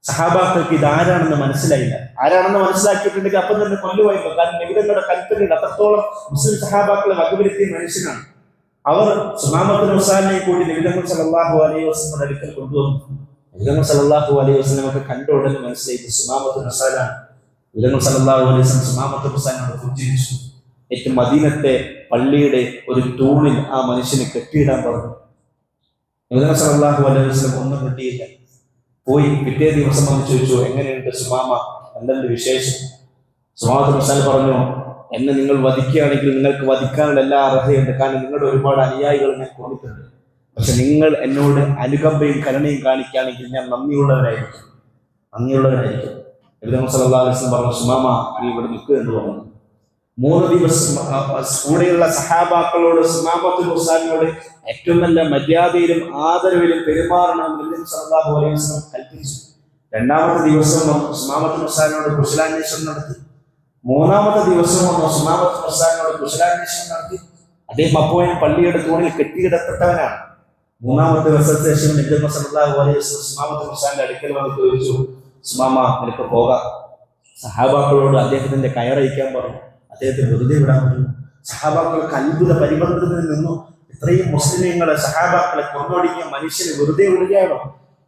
സഹാബാക്കൾക്ക് ഇത് ആരാണെന്ന് മനസ്സിലായില്ല. ആരാണെന്ന് മനസ്സിലാക്കിയിട്ടുണ്ടെങ്കിൽ അപ്പം തന്നെ കൊല്ലുമായിരുന്നു. കാരണം നബിയുടെ കൽപ്പനയുണ്ട്, അത്രത്തോളം മുസ്ലിം സഹാബാക്കളെ വകവരുത്തിയ മനുഷ്യനാണ്. അവർ സുമാമത്തുൽ ഉസാലിനെ കൂടി നബി സല്ലല്ലാഹു അലൈഹി വസല്ലമയുടെ അടുക്കൽ കൊണ്ടുവന്നു. നബി സല്ലല്ലാഹു അലൈഹി വസല്ലമക്ക് കണ്ട ഉടനെ മനസ്സിലായി സുമാമത്തുൽ ഉസാലാണ്. നബി സല്ലല്ലാഹു അലൈഹി വസല്ലം സുമാമത്തുൽ ഉസാലിനോട് പുഞ്ചിരിച്ചു. ഏറ്റവും മദീനത്തെ പള്ളിയുടെ ഒരു തൂണിൽ ആ മനുഷ്യനെ കെട്ടിയിടാൻ പറഞ്ഞു. നബി സല്ലല്ലാഹു അലൈഹി വസല്ലം ഒന്നും കിട്ടിയില്ല. പോയി പിറ്റേ ദിവസം വന്ന് ചോദിച്ചു, എങ്ങനെയുണ്ട് സുമാമ, എന്തെങ്കിലും വിശേഷം? സുമാമത്തുൽ ഉസാൽ പറഞ്ഞു, എന്നെ നിങ്ങൾ വധിക്കുകയാണെങ്കിൽ നിങ്ങൾക്ക് വധിക്കാനുള്ള എല്ലാ അർഹതയുണ്ട്. കാരണം നിങ്ങളുടെ ഒരുപാട് അനുയായികൾ ഞാൻ കൊണ്ടിട്ടുണ്ട്. പക്ഷെ നിങ്ങൾ എന്നോട് അനുകമ്പയും കരുണയും കാണിക്കുകയാണെങ്കിൽ ഞാൻ നന്ദിയുള്ളവരായിരിക്കും. നബി സല്ലല്ലാഹു അലൈഹി വസല്ലം പറഞ്ഞു, സുമാമ നീ ഇവിടെ നിൽക്കുക എന്ന് പറഞ്ഞു. 3 ദിവസം കൂടെയുള്ള സഹാബാക്കളോട് സുമാമത്തുൽ ഉസാലിനോട് ഏറ്റവും നല്ല മര്യാദയിലും ആദരവിലും പെരുമാറണമെന്ന് നബി സല്ലല്ലാഹു അലൈഹി വസല്ലം കൽപ്പിച്ചു. 2ാമത്തെ ദിവസം സുമാമത്തുൽ ഉസാലിനോട് കുശലാന്വേഷണം നടത്തി. 3ാമത്തെ ദിവസം സുമാമത്തുൽ ഉസാലിനോട് കുശലാന്വേഷണം നടത്തി. അദ്ദേഹം അപ്പോഴും പള്ളിയുടെ തൂണിൽ കെട്ടിയിടപ്പെട്ടവനാണ്. 3ാമത്തെ ദിവസത്തെ ശേഷം നബി സല്ലല്ലാഹു അലൈഹി വസല്ലം സുമാമത്തുൽ ഉസാലിന്റെ അടുക്കൽ വന്ന് ചോദിച്ചു, സുമാമ നിനക്ക് പോകാം. സഹാബാക്കളോട് അദ്ദേഹത്തിന്റെ കയറയിക്കാൻ പറഞ്ഞു. അദ്ദേഹത്തെ വെറുതെ വിടാൻ പറഞ്ഞു. സഹാബാക്കൾക്ക് അത്ഭുത പരിവർത്തനത്തിൽ നിന്നു. ഇത്രയും മുസ്ലിമീങ്ങളെ സഹാബാക്കളെ കൊന്നൊടുങ്ങിയ മനുഷ്യനെ വെറുതെ വിടുകയാണോ?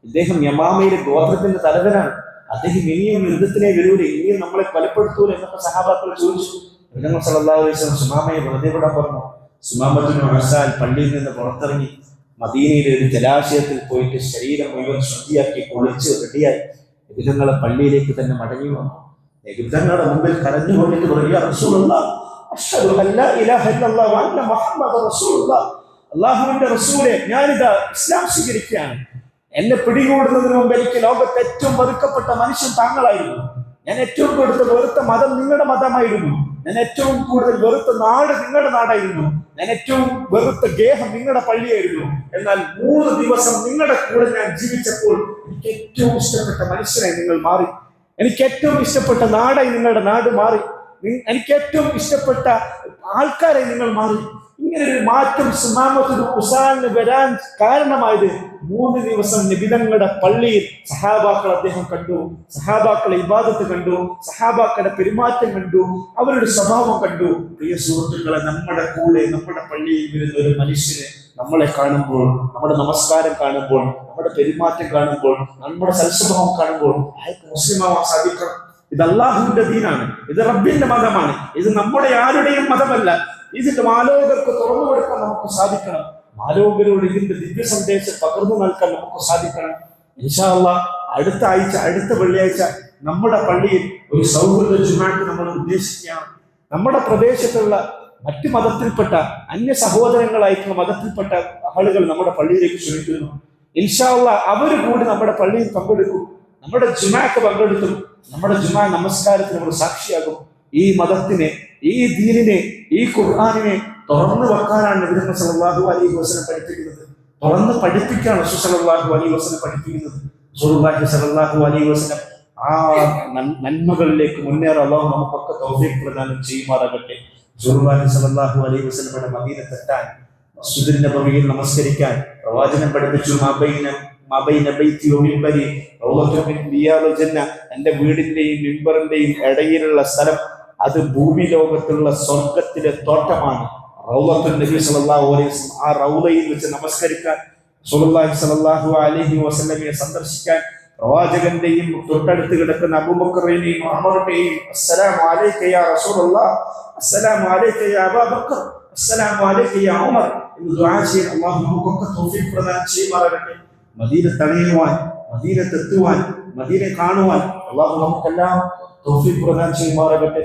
ഇദ്ദേഹം യമാമയിലെ ഗോത്രത്തിന്റെ തലവനാണ്. അദ്ദേഹം ഇനിയും യുദ്ധത്തിനെ വരൂല, ഇനിയും നമ്മളെ കൊലപ്പെടുത്തൂല എന്നൊക്കെ സഹാബാക്കൾ ചോദിച്ചു. നബി സല്ലല്ലാഹു അലൈഹി വസല്ലം സുമാമയെ വെറുതെ വിടാൻ പറഞ്ഞു. സുമാമത്തുൽ ഉസാൽ പള്ളിയിൽ നിന്ന് പുറത്തിറങ്ങി മദീനയിലെ ഒരു ജലാശയത്തിൽ പോയിട്ട് ശരീരം മുഴുവൻ ശുദ്ധിയാക്കി കുളിച്ച് റെഡിയായി നബിതങ്ങളെ പള്ളിയിലേക്ക് തന്നെ മടങ്ങി വന്നു. നബിതങ്ങളുടെ മുമ്പിൽ കരഞ്ഞുകൊണ്ടിട്ട് പറയുക, റസൂലുള്ളാഹ് അശ്ഹദു അല്ലാ ഇലാഹ ഇല്ലല്ലാഹു വ അന്ന മുഹമ്മദ റസൂലുള്ളാഹ്, അല്ലാഹുവിന്റെ റസൂലേ, ഞാനിതാ ഇസ്ലാം സ്വീകരിക്കുകയാണ്. എന്നെ പിടികൂടുന്നതിന് മുമ്പ് എനിക്ക് ലോകത്ത് ഏറ്റവും വെറുക്കപ്പെട്ട മനുഷ്യൻ താങ്കളായിരുന്നു. ഞാൻ ഏറ്റവും കൂടുതൽ വെറുത്ത മതം നിങ്ങളുടെ മതമായിരുന്നു. ഞാൻ ഏറ്റവും കൂടുതൽ വെറുത്ത നാട് നിങ്ങളുടെ നാടായിരുന്നു. ഞാൻ ഏറ്റവും വെറുത്ത ഗേഹം നിങ്ങളുടെ പള്ളിയായിരുന്നു. എന്നാൽ 3 ദിവസം നിങ്ങളുടെ കൂടെ ഞാൻ ജീവിച്ചപ്പോൾ എനിക്ക് ഏറ്റവും ഇഷ്ടപ്പെട്ട മനുഷ്യനായി നിങ്ങൾ മാറി. എനിക്ക് ഏറ്റവും ഇഷ്ടപ്പെട്ട നാടായി നിങ്ങളുടെ നാട് മാറി. എനിക്ക് ഏറ്റവും ഇഷ്ടപ്പെട്ട ആൾക്കാരായി നിങ്ങൾ മാറി. ഇങ്ങനൊരു മാറ്റം സുമാമത്തുൽ ഉസാലിന് വരാൻ കാരണമായത് 3 ദിവസം നബിതങ്ങളുടെ പള്ളിയിൽ സഹാബാക്കൾ അദ്ദേഹം കണ്ടു. സഹാബാക്കളെ ഇബാദത്ത് കണ്ടു, സഹാബാക്കളുടെ പെരുമാറ്റം കണ്ടു, അവരുടെ സ്വഭാവം കണ്ടു. പ്രിയ സുഹൃത്തുക്കളെ, നമ്മുടെ കൂടെ നമ്മുടെ പള്ളിയിൽ വരുന്ന ഒരു മനുഷ്യന് നമ്മളെ കാണുമ്പോൾ, നമ്മുടെ നമസ്കാരം കാണുമ്പോൾ, നമ്മുടെ പെരുമാറ്റം കാണുമ്പോൾ, നമ്മുടെ സൽസ്വഭാവം കാണുമ്പോൾ അയാൾക്ക് മുസ്ലിമാവാൻ സാധിക്കണം. ഇത് അല്ലാഹുവിന്റെ ദീനാണ്, ഇത് റബ്ബിന്റെ മതമാണ്, ഇത് നമ്മുടെ ആരുടെയും മതമല്ല. ഇതിന്റെ മാലോകർക്ക് തുറന്നു കൊടുക്കാൻ നമുക്ക് സാധിക്കണം. മാലോകരോട് ഇതിന്റെ ദിവ്യ സന്ദേശം പകർന്നു നൽകാൻ നമുക്ക് സാധിക്കണം. ഇൻഷാ അല്ലാഹ് അടുത്ത ആഴ്ച, അടുത്ത വെള്ളിയാഴ്ച നമ്മുടെ പള്ളിയിൽ ഒരു സൗഹൃദ ജുമാഅത്ത് നമ്മൾ ഉദ്ദേശിക്കുകയാണ്. നമ്മുടെ പ്രദേശത്തുള്ള മറ്റു മതത്തിൽപ്പെട്ട അന്യ സഹോദരങ്ങളായിട്ടുള്ള മതത്തിൽപ്പെട്ട ആളുകൾ നമ്മുടെ പള്ളിയിലേക്ക് ക്ഷണിക്കുന്നു. ഇൻഷാ അല്ലാഹ് അവർ കൂടി നമ്മുടെ പള്ളിയിൽ പങ്കെടുക്കും, നമ്മുടെ ജുമാഅത്ത് പങ്കെടുക്കും. നമ്മുടെ ജുമാ നമസ്കാരത്തിന് നമ്മൾ സാക്ഷിയാകും. ഈ മതത്തിനെ, ഈ ദീനിനെ, ഈ ഖുർആനിനെ തുറന്നു വെക്കാനാണ് നബി സല്ലല്ലാഹു അലൈഹി വസല്ലം പഠിപ്പിക്കുന്നത്. തുറന്ന് പഠിപ്പിക്കാണ് റസൂൽ സല്ലല്ലാഹു അലൈഹി വസല്ലം പഠിപ്പിക്കുന്നത്. റസൂലുള്ളാഹി സല്ലല്ലാഹു അലൈഹി വസല്ലം ആ നന്മകളിലേക്ക് മുന്നേറാൻ അല്ലാഹു നമുക്കൊക്കെ തൗഫീഖ് പ്രദാനം ചെയ്യുമാറാകട്ടെ. റസൂലുള്ളാഹി സല്ലല്ലാഹു അലൈഹി വസല്ലമയുടെ മദീനത്തെത്താൻ, മസ്ജിദുൻ നബവിയിൽ നമസ്കരിക്കാൻ പ്രവാചകൻ പഠിപ്പിച്ചു, മാബൈന മബൈന ബൈതി വ മിൻബരി റൗളത്തുൻ മിൻ റിയാദിൽ ജന്ന, എൻ്റെ വീടിന്റെയും മിമ്പറിന്റെയും ഇടയിലുള്ള സ്ഥലം അത് ഭൂമി ലോകത്തുള്ള സ്വർഗത്തിലെ തോട്ടമാണ്. റൗളത്തുൻ നബി സല്ലല്ലാഹു അലൈഹി വസല്ലം, ആ റൗളയിൽ വെച്ച് നമസ്കരിക്കാൻ, റസൂലുള്ളാഹി സ്വല്ലല്ലാഹു അലൈഹി വസല്ലമയെ സന്ദർശിക്കാൻ, പ്രവാചകന്റെയും തൊട്ടടുത്ത് കിടക്കുന്ന അബൂബക്കറിനെയും ഉമറിനെയും അസ്സലാമു അലൈക യാ റസൂലല്ലാഹ്, അസ്സലാമു അലൈക യാ അബൂബക്കർ, അസ്സലാമു അലൈക യാ ഉമർ എന്ന് ദുആ ചെയ്യാൻ അല്ലാഹു നമുക്കൊക്കെ തൗഫീഖ് പ്രദാനം ചെയ്യുമാറാകട്ടെ. മദീനത്ത് അണയുവാൻ, മദീനത്ത് എത്തുവാൻ, മദീനയെ കാണുവാൻ അല്ലാഹു നമുക്കെല്ലാം തൗഫീഖ് പ്രദാനം ചെയ്യുമാറാകട്ടെ.